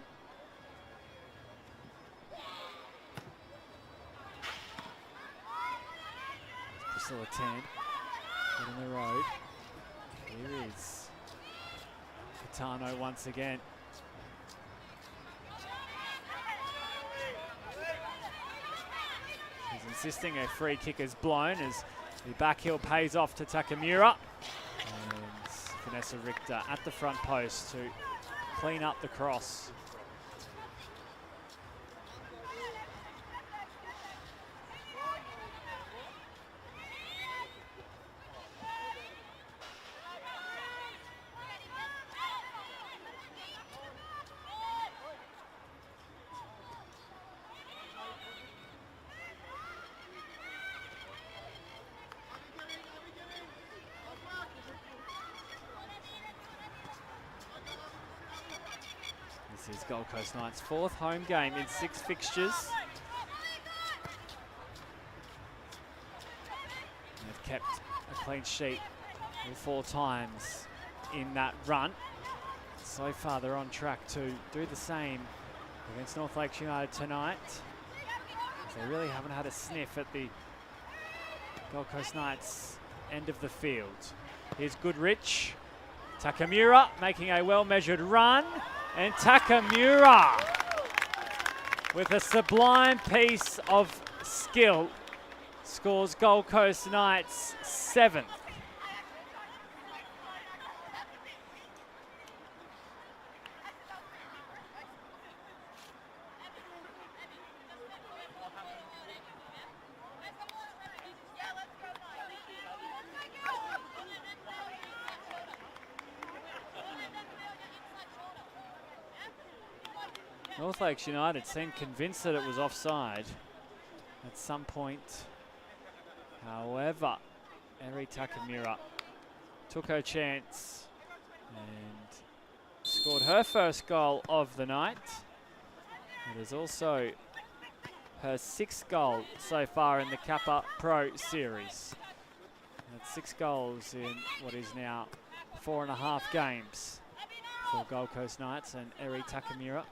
Priscilla Tan out on the road. Here is Catano once again. He's insisting a free kick is blown as the back heel pays off to Takamura. And Vanessa Richter at the front post to clean up the cross. This is Gold Coast Knights' 4th home game in 6 fixtures. They've kept a clean sheet all 4 times in that run. So far they're on track to do the same against North Lakes United tonight. They really haven't had a sniff at the Gold Coast Knights' end of the field. Here's Goodrich. Takamura making a well-measured run. And Takamura, with a sublime piece of skill, scores Gold Coast Knights' 7th. North Lakes United seemed convinced that it was offside at some point. However, Eri Takamura took her chance and scored her first goal of the night. It is also her 6th goal so far in the Kappa Pro Series. That's 6 goals in what is now 4.5 games for Gold Coast Knights and Eri Takamura.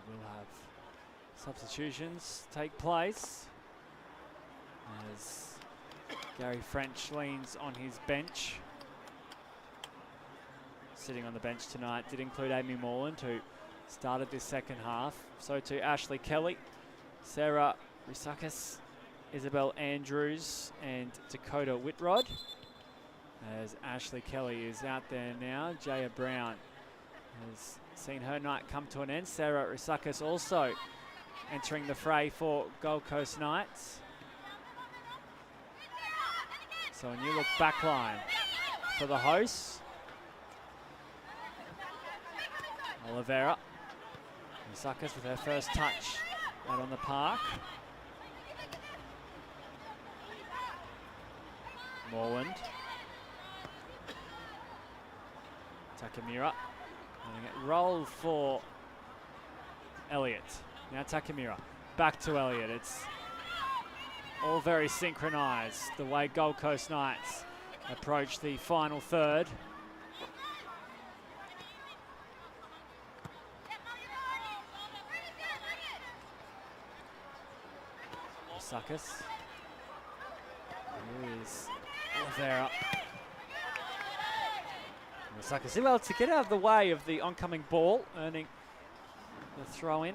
We will have substitutions take place as Gary French leans on his bench. Sitting on the bench tonight did include Amy Morland, who started this second half. So too Ashley Kelly, Sarah Risakis, Isabel Andrews and Dakota Whitrod. As Ashley Kelly is out there now, Jaya Brown has seen her night come to an end. Sarah Risakis also entering the fray for Gold Coast Knights. So a new look backline for the hosts. Oliveira. Risakis with her first touch out on the park. Morland. Takamura. Letting it roll for Elliott. Now Takamura. Back to Elliott. It's all very synchronised, the way Gold Coast Knights approach the final third. Risakis. Here is Oliveira. Risakis able to get out of the way of the oncoming ball, earning the throw in.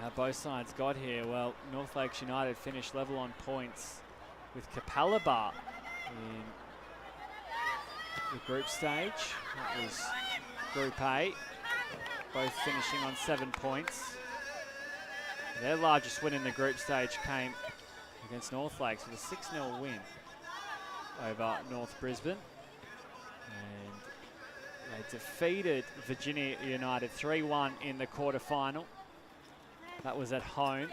How both sides got here? Well, North Lakes United finished level on points with Kapalaba in the group stage. That was Group A, both finishing on 7 points. Their largest win in the group stage came against North Lakes with a 6-0 win over North Brisbane. And they defeated Virginia United 3-1 in the quarterfinal. That was at home.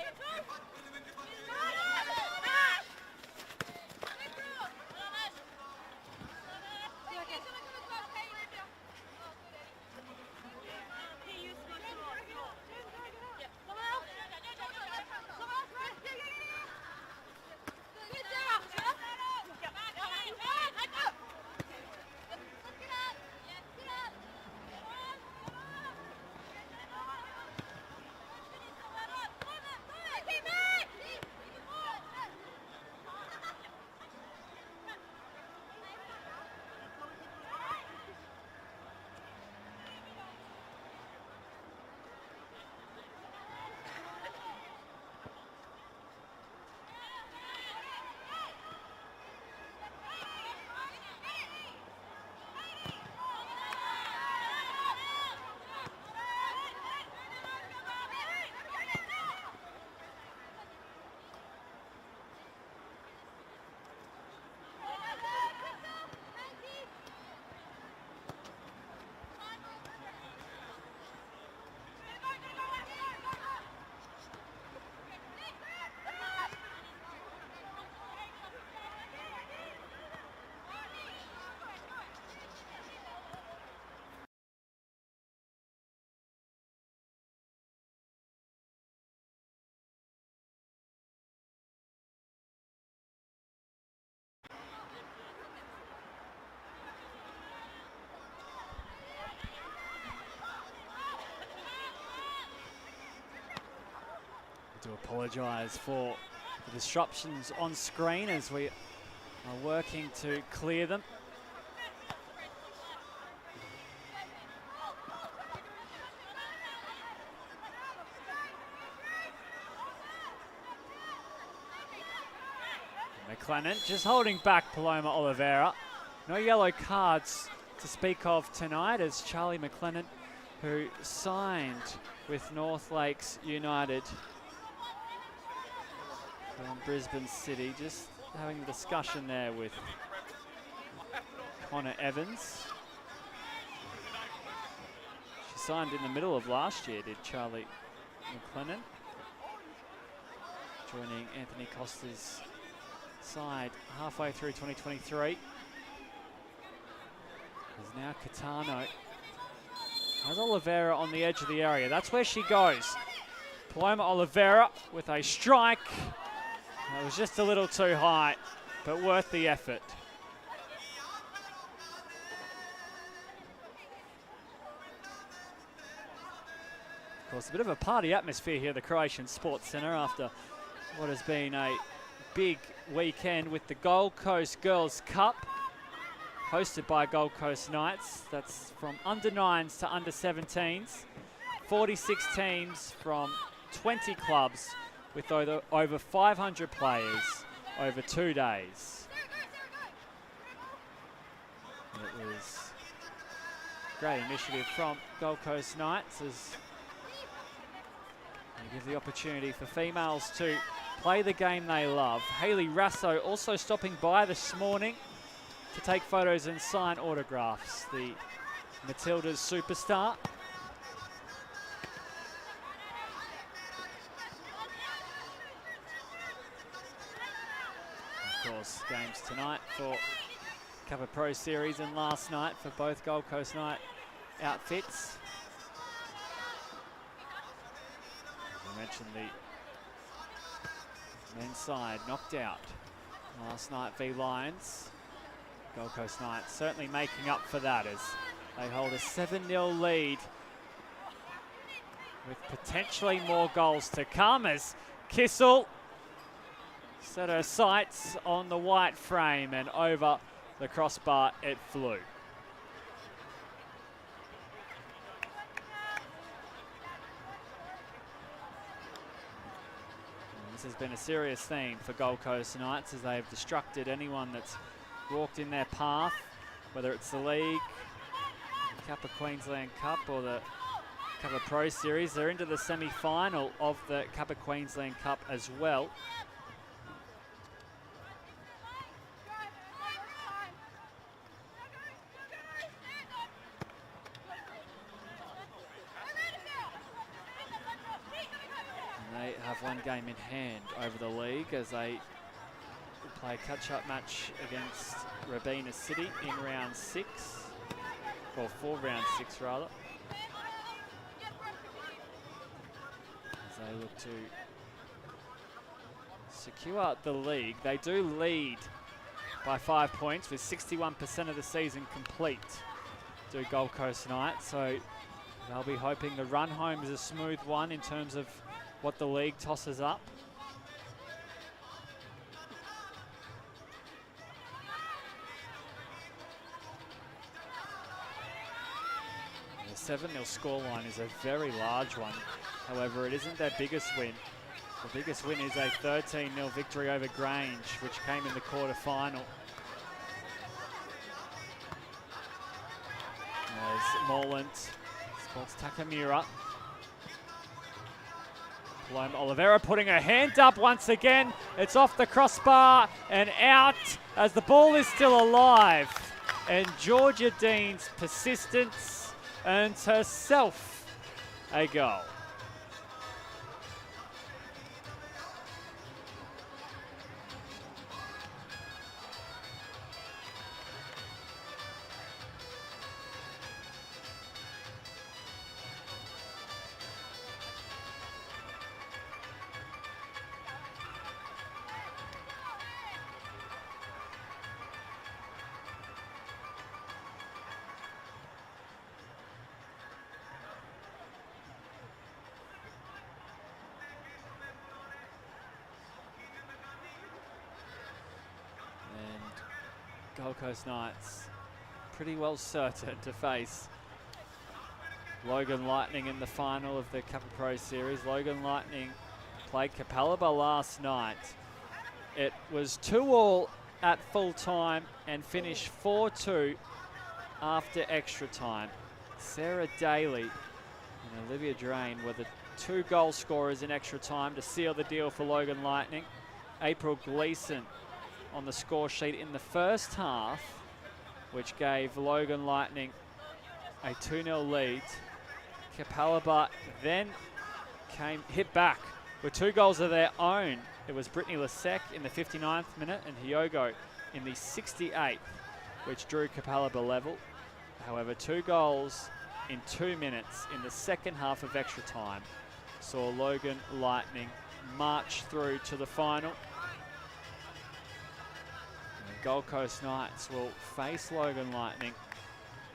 I do apologise for the disruptions on screen as we are working to clear them. McLennan just holding back Paloma Oliveira. No yellow cards to speak of tonight as Charlie McLennan, who signed with North Lakes United from Brisbane City. Just having a discussion there with Connor Evans. She signed in the middle of last year, did Charlie McLennan, joining Anthony Costa's side halfway through 2023. There's now Catano. Has Oliveira on the edge of the area. That's where she goes. Paloma Oliveira with a strike. It was just a little too high, but worth the effort. Of course, a bit of a party atmosphere here at the Croatian Sports Centre after what has been a big weekend with the Gold Coast Girls Cup, hosted by Gold Coast Knights. That's from under 9s to under 17s. 46 teams from 20 clubs with over 500 players over 2 days. It was a great initiative from Gold Coast Knights as they give the opportunity for females to play the game they love. Hayley Rasso also stopping by this morning to take photos and sign autographs. The Matildas superstar. Of course, games tonight for Kappa Pro Series and last night for both Gold Coast Knight outfits. As I mentioned, the men's side knocked out last night v Lions. Gold Coast Knights certainly making up for that as they hold a 7-0 lead with potentially more goals to come as Kissel set her sights on the white frame and over the crossbar it flew. And this has been a serious theme for Gold Coast Knights as they have destructed anyone that's walked in their path, whether it's the league, Kappa Queensland Cup or the Kappa Pro Series. They're into the semi-final of the Kappa Queensland Cup as well. And they have one game in hand over the league as they play a catch-up match against Robina City in round 6, or for round 6 rather. As they look to secure the league. They do lead by 5 points with 61% of the season complete, do Gold Coast Knights. So they'll be hoping the run home is a smooth one in terms of what the league tosses up. The 7-0 scoreline is a very large one. However, it isn't their biggest win. The biggest win is a 13-0 victory over Grange, which came in the quarter-final. As Morland spots Takamura. Paloma Oliveira putting her hand up once again. It's off the crossbar and out as the ball is still alive. And Georgia Dean's persistence earns herself a goal. Gold Coast Knights pretty well certain to face Logan Lightning in the final of the Kappa Pro Series. Logan Lightning played Capalaba last night. It was 2-2 at full time and finished 4-2 after extra time. Sarah Daly and Olivia Drain were the 2 goal scorers in extra time to seal the deal for Logan Lightning. April Gleeson on the score sheet in the first half, which gave Logan Lightning a 2-0 lead. Kapalaba then hit back with 2 goals of their own. It was Brittany Lasek in the 59th minute and Hyogo in the 68th, which drew Kapalaba level. However, 2 goals in 2 minutes in the second half of extra time saw Logan Lightning march through to the final. And the Gold Coast Knights will face Logan Lightning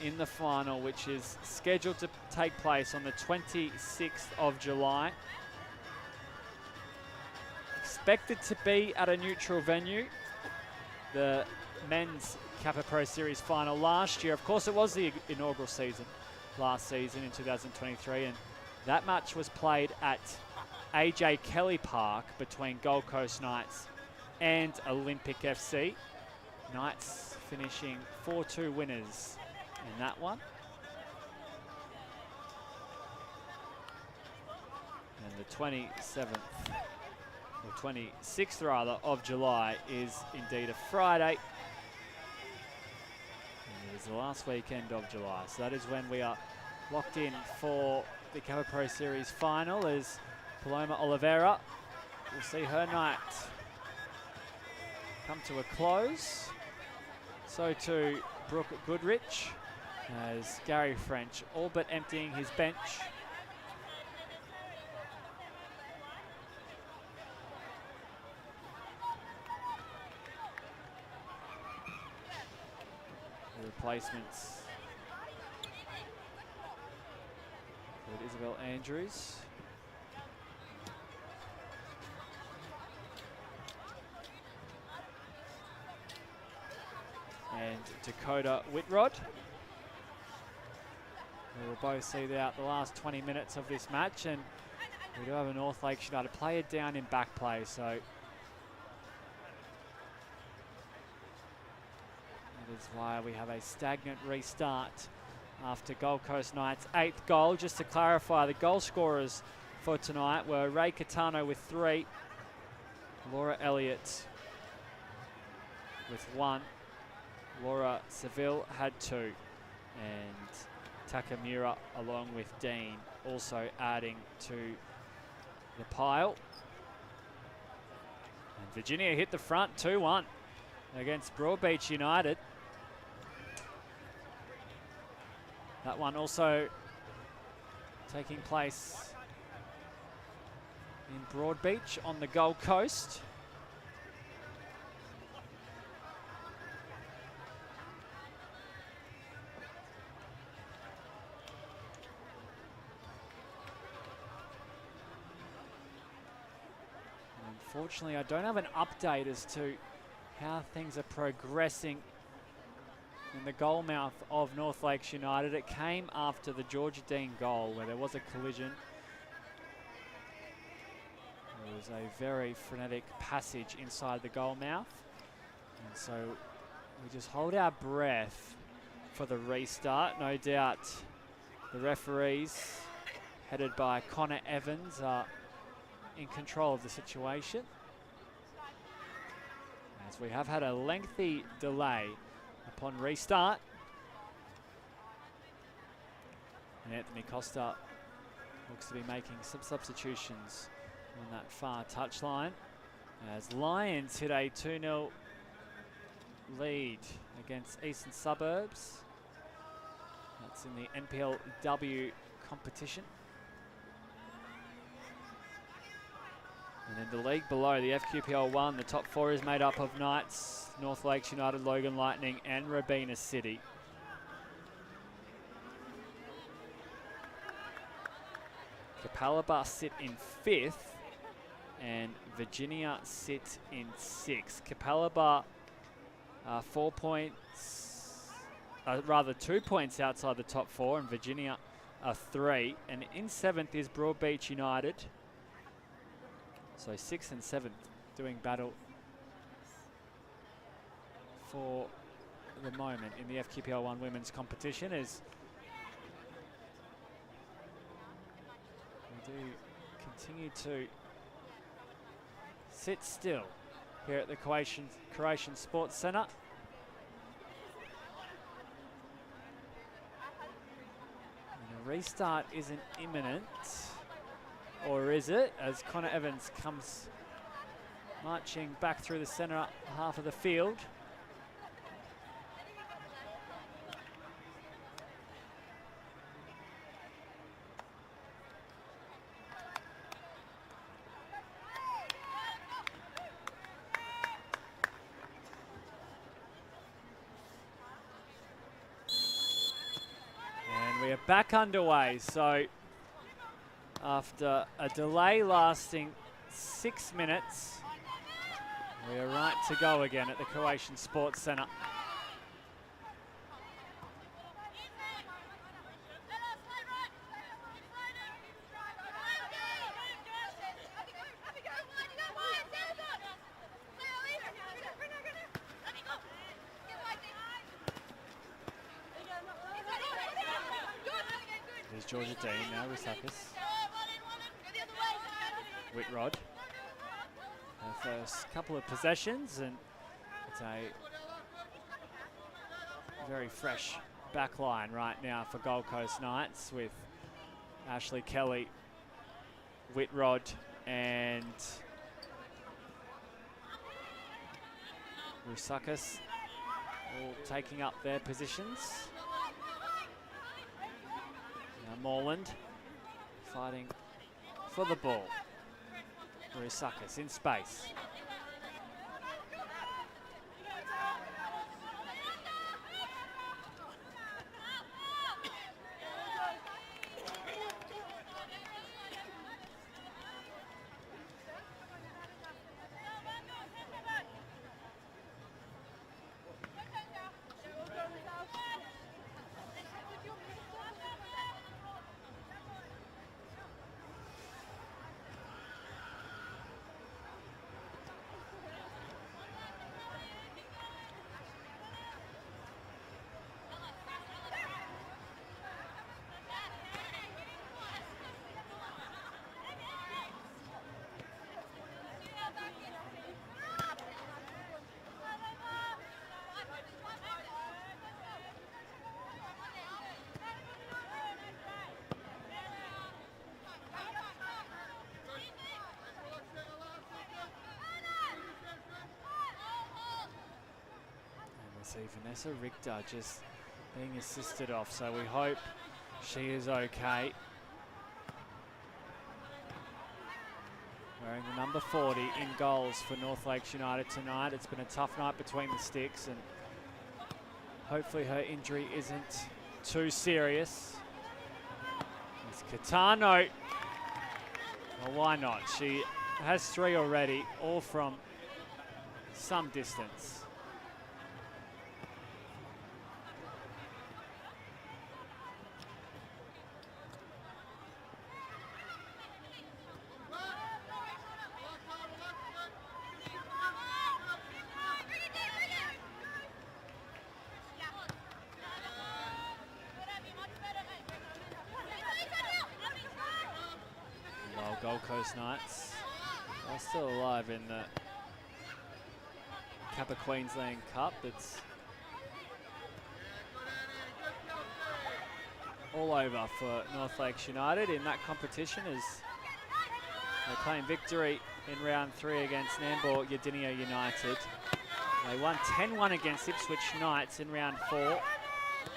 in the final, which is scheduled to take place on the 26th of July. Expected to be at a neutral venue. The men's Kappa Pro Series final last year, of course it was the inaugural season last season in 2023, and that match was played at AJ Kelly Park between Gold Coast Knights and Olympic FC. Knights finishing 4-2 winners in that one. And the 27th, or 26th rather, of July is indeed a Friday. And it is the last weekend of July. So that is when we are locked in for the Kappa Pro Series final, as Paloma Oliveira will see her night come to a close. So too Brooke Goodrich, as Gary French all but emptying his bench. The replacements with Isabel Andrews. And Dakota Whitrod. We will both see out the last 20 minutes of this match, and we do have a North Lakes United player down in back play, so that is why we have a stagnant restart after Gold Coast Knights' 8th goal. Just to clarify, the goal scorers for tonight were Ray Catano with 3, Laura Elliott with 1, Laura Seville had 2, and Takamura along with Dean also adding to the pile. And Virginia hit the front 2-1 against Broadbeach United. That one also taking place in Broadbeach on the Gold Coast. Unfortunately, I don't have an update as to how things are progressing in the goal mouth of North Lakes United. It came after the Georgia Dean goal where there was a collision. There was a very frenetic passage inside the goal mouth. And so we just hold our breath for the restart. No doubt the referees, headed by Connor Evans, are in control of the situation, as we have had a lengthy delay upon restart. And Anthony Costa looks to be making some substitutions on that far touchline, as Lions hit a 2-0 lead against Eastern Suburbs. That's in the NPLW competition. And in the league below, the FQPL 1, the top 4 is made up of Knights, North Lakes United, Logan Lightning and Robina City. Kapalaba sit in 5th and Virginia sit in 6th. Kapalaba 4 points, rather 2 points outside the top 4, and Virginia are 3. And in 7th is Broadbeach United. So 6th and 7th doing battle for the moment in the FQPL1 women's competition as we do continue to sit still here at the Croatian Sports Centre. And a restart isn't imminent, or is it? As Connor Evans comes marching back through the centre half of the field. And we are back underway. So after a delay lasting 6 minutes, we are right to go again at the Croatian Sports Centre. There's Georgia Dean now, Rusakis. Whitrod. Her first couple of possessions, and it's a very fresh back line right now for Gold Coast Knights with Ashley Kelly, Whitrod, and Rusakis all taking up their positions. Now Morland fighting for the ball. Rusakis in space. See Vanessa Richter just being assisted off, so we hope she is okay. Wearing the number 40 in goals for North Lakes United tonight. It's been a tough night between the sticks, and hopefully her injury isn't too serious. It's Catano. Well, why not? She has 3 already, all from some distance. Gold Coast Knights are still alive in the Kappa Queensland Cup. It's all over for North Lakes United in that competition as they claim victory in round 3 against Nambour Yadinia United. They won 10-1 against Ipswich Knights in round 4 and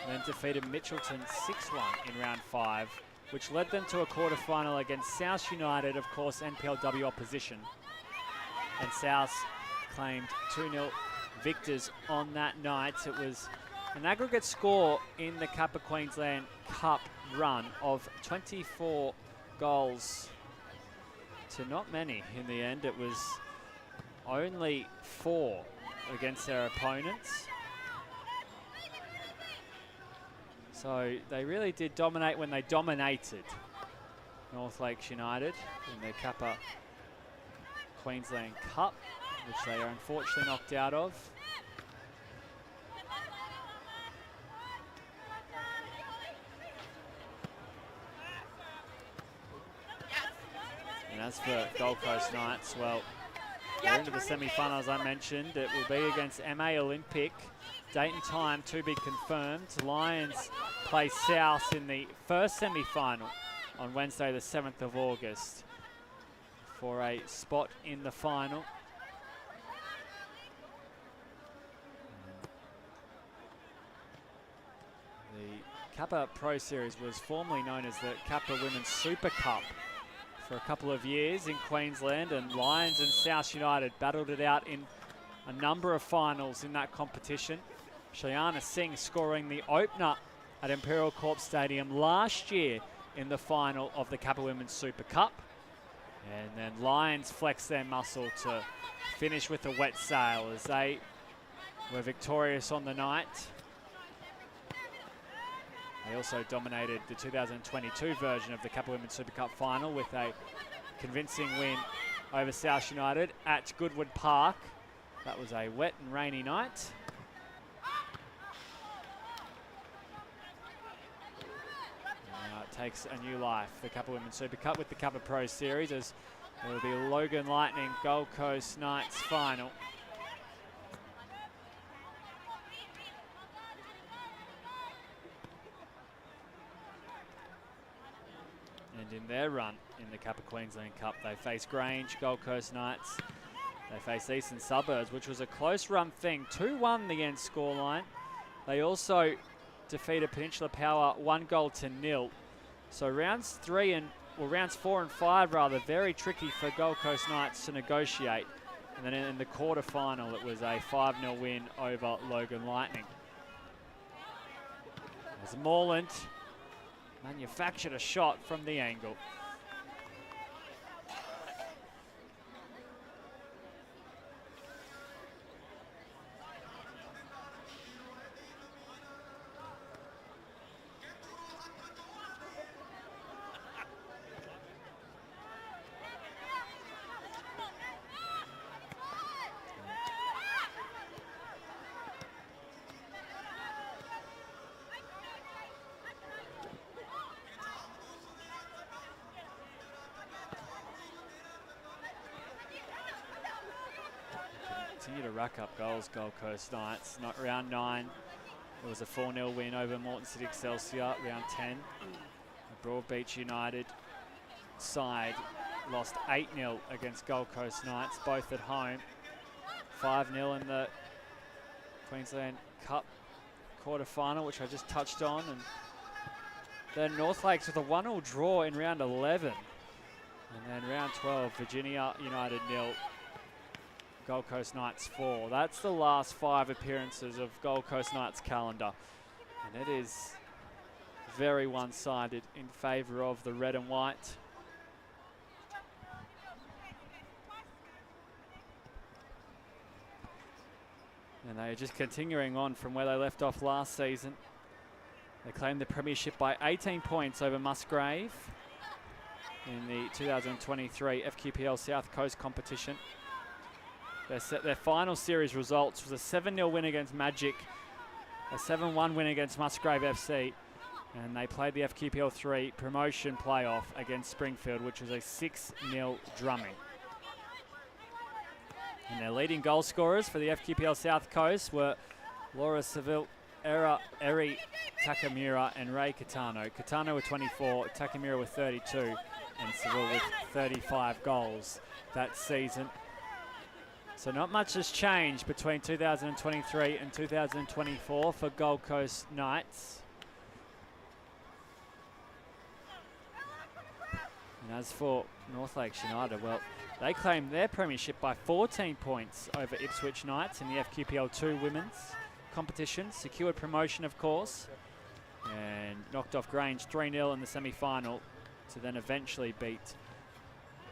then defeated Mitchelton 6-1 in round 5. Which led them to a quarter-final against South United, of course, NPLW opposition. And South claimed 2-0 victors on that night. It was an aggregate score in the Kappa Queensland Cup run of 24 goals to not many in the end. It was only 4 against their opponents. So they really did dominate when they dominated North Lakes United in their Kappa Queensland Cup, which they are unfortunately knocked out of. And as for Gold Coast Knights, well, they're into the semi-finals I mentioned. It will be against MA Olympic. Date and time to be confirmed. Lions play South in the first semi-final on Wednesday the 7th of August for a spot in the final. The Kappa Pro Series was formerly known as the Kappa Women's Super Cup for a couple of years in Queensland, and Lions and South United battled it out in a number of finals in that competition. Shayana Singh scoring the opener at Imperial Corp Stadium last year in the final of the Kappa Women's Super Cup. And then Lions flexed their muscle to finish with a wet sail as they were victorious on the night. They also dominated the 2022 version of the Kappa Women's Super Cup final with a convincing win over South United at Goodwood Park. That was a wet and rainy night. And now it takes a new life, the Kappa Women's Super Cup with the Kappa Pro Series, as it will be Logan Lightning Gold Coast Knights final. And in their run in the Kappa Queensland Cup, they face Grange, Gold Coast Knights. They face Eastern Suburbs, which was a close run thing. 2-1 against Scoreline. They also defeated Peninsula Power 1-0. So rounds 4 and 5 rather, very tricky for Gold Coast Knights to negotiate. And then in the quarter-final, it was a 5-0 win over Logan Lightning. As Moreland manufactured a shot from the angle. Continue to rack up goals, Gold Coast Knights. Not round 9. It was a 4-0 win over Moreton City Excelsior. Round 10, the Broadbeach United side lost 8-0 against Gold Coast Knights, both at home. 5-0 in the Queensland Cup quarter-final, which I just touched on. And then North Lakes with a 1-1 draw in round 11. And then round 12, Virginia United 0. Gold Coast Knights 4. That's the last 5 appearances of Gold Coast Knights' calendar. And it is very one-sided in favour of the red and white. And they are just continuing on from where they left off last season. They claimed the premiership by 18 points over Musgrave in the 2023 FQPL South Coast competition. Their final series results was a 7-0 win against Magic, a 7-1 win against Musgrave FC, and they played the FQPL 3 promotion playoff against Springfield, which was a 6-0 drumming. And their leading goal scorers for the FQPL South Coast were Laura Seville, Eri Takamura and Ray Katano. Katano with 24, Takamura with 32, and Seville with 35 goals that season. So not much has changed between 2023 and 2024 for Gold Coast Knights. And as for North Lakes United, well, they claimed their premiership by 14 points over Ipswich Knights in the FQPL 2 women's competition. Secured promotion, of course, and knocked off Grange 3-0 in the semi-final to then eventually beat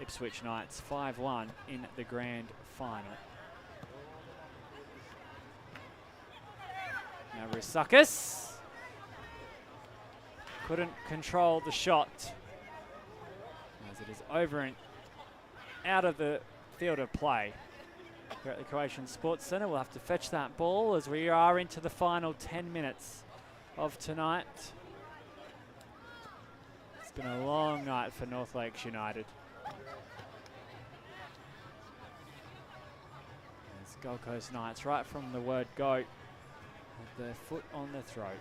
Ipswich Knights 5-1 in the grand final. Now Rusakis couldn't control the shot as it is over and out of the field of play. Here at the Croatian Sports Centre, we'll have to fetch that ball as we are into the final 10 minutes of tonight. It's been a long night for North Lakes United. As Gold Coast Knights, right from the word go, have their foot on the throat.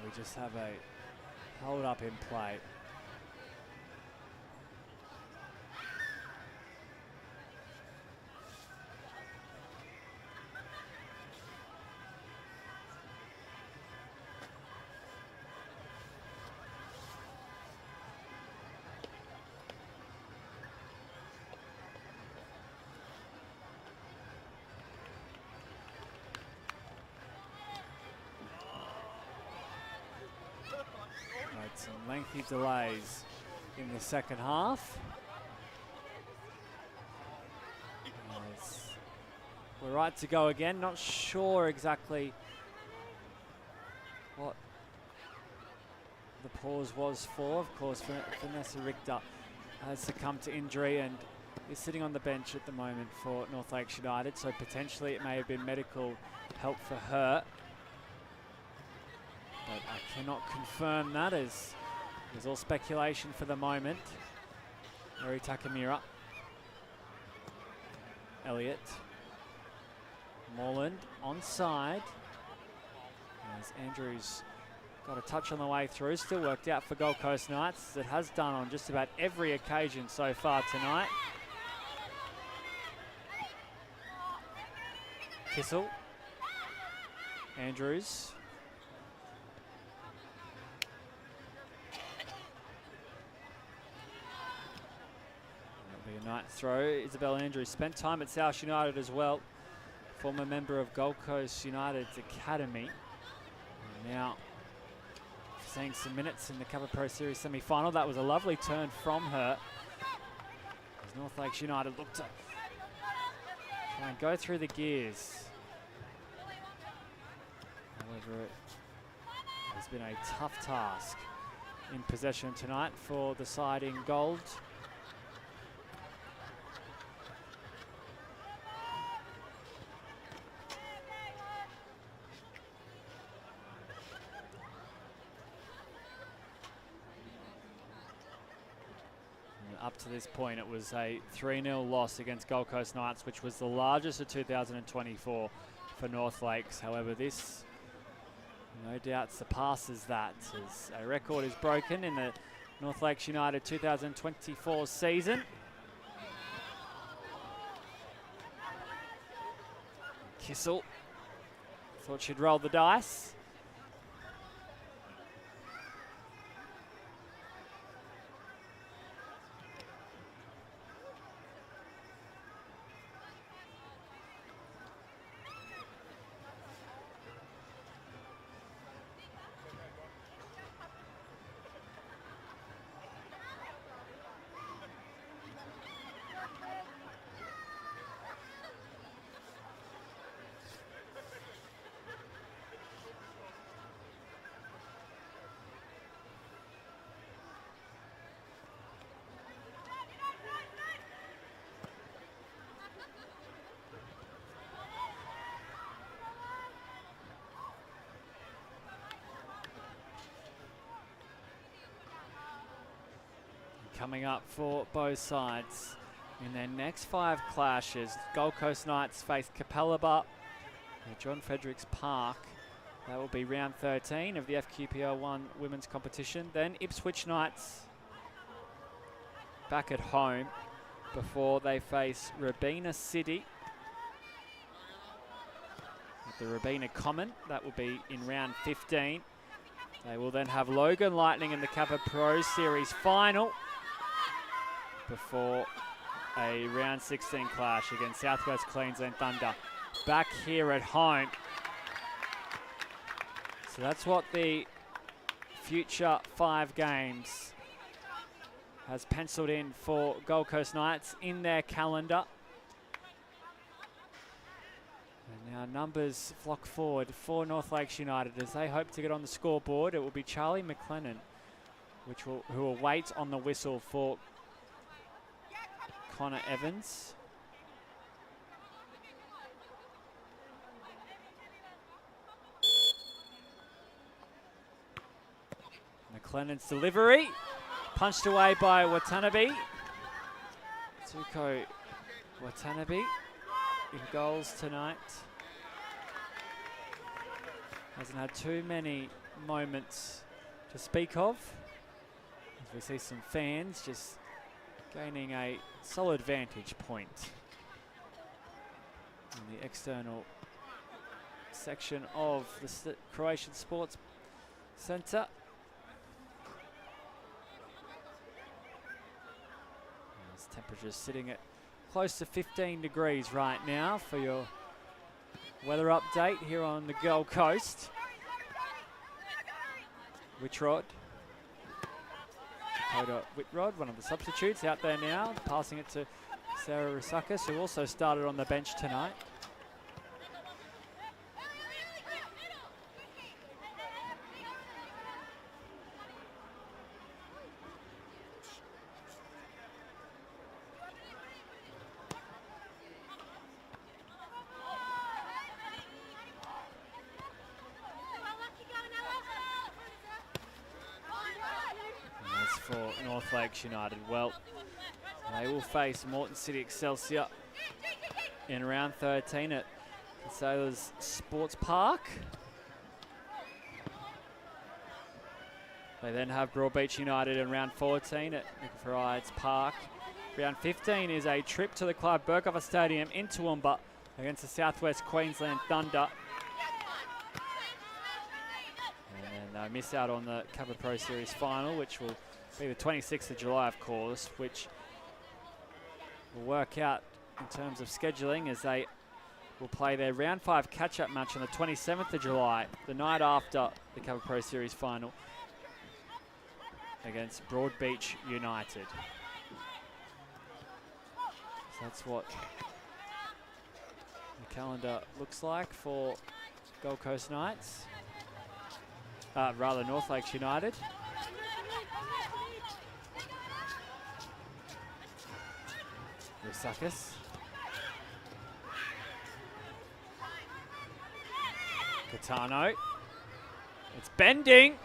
We just have a hold up in play. Some lengthy delays in the second half. As we're right to go again. Not sure exactly what the pause was for. Of course, Vanessa Richter has succumbed to injury and is sitting on the bench at the moment for North Lakes United, so potentially it may have been medical help for her. But I cannot confirm that, as there's all speculation for the moment. Eri Takamura. Elliott. Morland onside. As Andrews got a touch on the way through. Still worked out for Gold Coast Knights. It has done on just about every occasion so far tonight. Kissel. Andrews. A night throw. Isabel Andrews spent time at South United as well. Former member of Gold Coast United's academy. And now seeing some minutes in the Kappa Pro Series semi-final. That was a lovely turn from her, as North Lakes United looked to try and go through the gears. However, it has been a tough task in possession tonight for the side in gold. Up to this point, it was a 3-0 loss against Gold Coast Knights, which was the largest of 2024 for North Lakes. However, this no doubt surpasses that, as a record is broken in the North Lakes United 2024 season. Kissel thought she'd roll the dice. Coming up for both sides in their next 5 clashes. Gold Coast Knights face Capella at John Fredericks Park. That will be round 13 of the FQPL1 women's competition. Then Ipswich Knights back at home before they face Robina City at the Robina Common. That will be in round 15. They will then have Logan Lightning in the Kappa Pro Series final before a round 16 clash against Southwest Queensland Thunder back here at home. So that's what the future 5 games has penciled in for Gold Coast Knights in their calendar. Now numbers flock forward for North Lakes United as they hope to get on the scoreboard. It will be Charlie McLennan, who will wait on the whistle for Connor Evans. McLennan's delivery, punched away by Watanabe. Tuko Watanabe in goals tonight. Hasn't had too many moments to speak of, as we see some fans just gaining a solid vantage point in the external section of the Croatian Sports Centre. Temperatures sitting at close to 15 degrees right now for your weather update here on the Gold Coast. Whitrod. Dakota Whitrod, one of the substitutes out there now, passing it to Sarah Rusakis, who also started on the bench tonight. For North Lakes United, well, they will face Moreton City Excelsior in round 13 at Sailors Sports Park. They then have Broadbeach United in round 14 at McBride's Park. Round 15 is a trip to the Clive Burkhofer Stadium in Toowoomba against the Southwest Queensland Thunder. And they miss out on the Kappa Pro Series final, which will be the 26th of July, of course, which will work out in terms of scheduling as they will play their round 5 catch-up match on the 27th of July, the night after the Kappa Pro Series final against Broadbeach United. So that's what the calendar looks like for Gold Coast Knights, rather North Lakes United. Rusakis. Catano. It's bending. It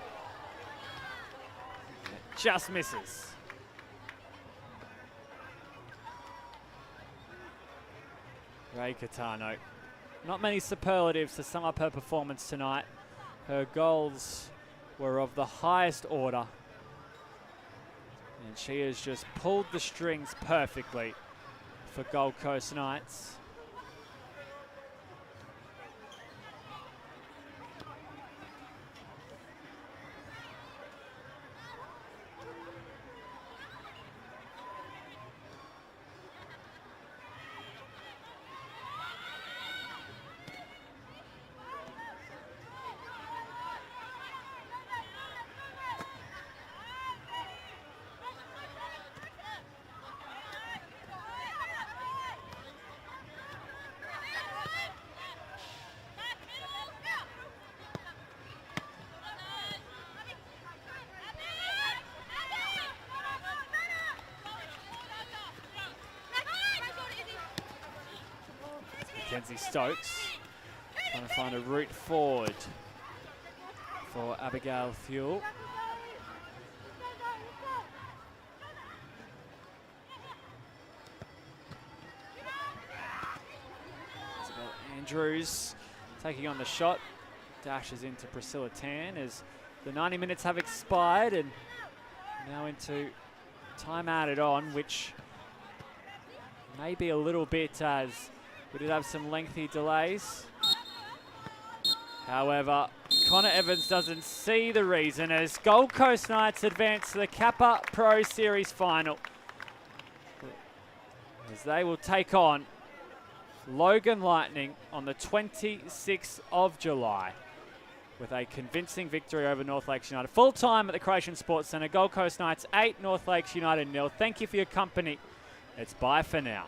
just misses. Ray Catano. Not many superlatives to sum up her performance tonight. Her goals were of the highest order. And she has just pulled the strings perfectly for Gold Coast Knights. Mackenzie Stokes trying to find a route forward for Abigail Thule. Isabel Andrews taking on the shot, dashes into Priscilla Tan as the 90 minutes have expired and now into time added on, which may be a little bit as we did have some lengthy delays. However, Connor Evans doesn't see the reason as Gold Coast Knights advance to the Kappa Pro Series final, as they will take on Logan Lightning on the 26th of July with a convincing victory over North Lakes United. Full time at the Croatian Sports Centre. Gold Coast Knights 8, North Lakes United 0. Thank you for your company. It's bye for now.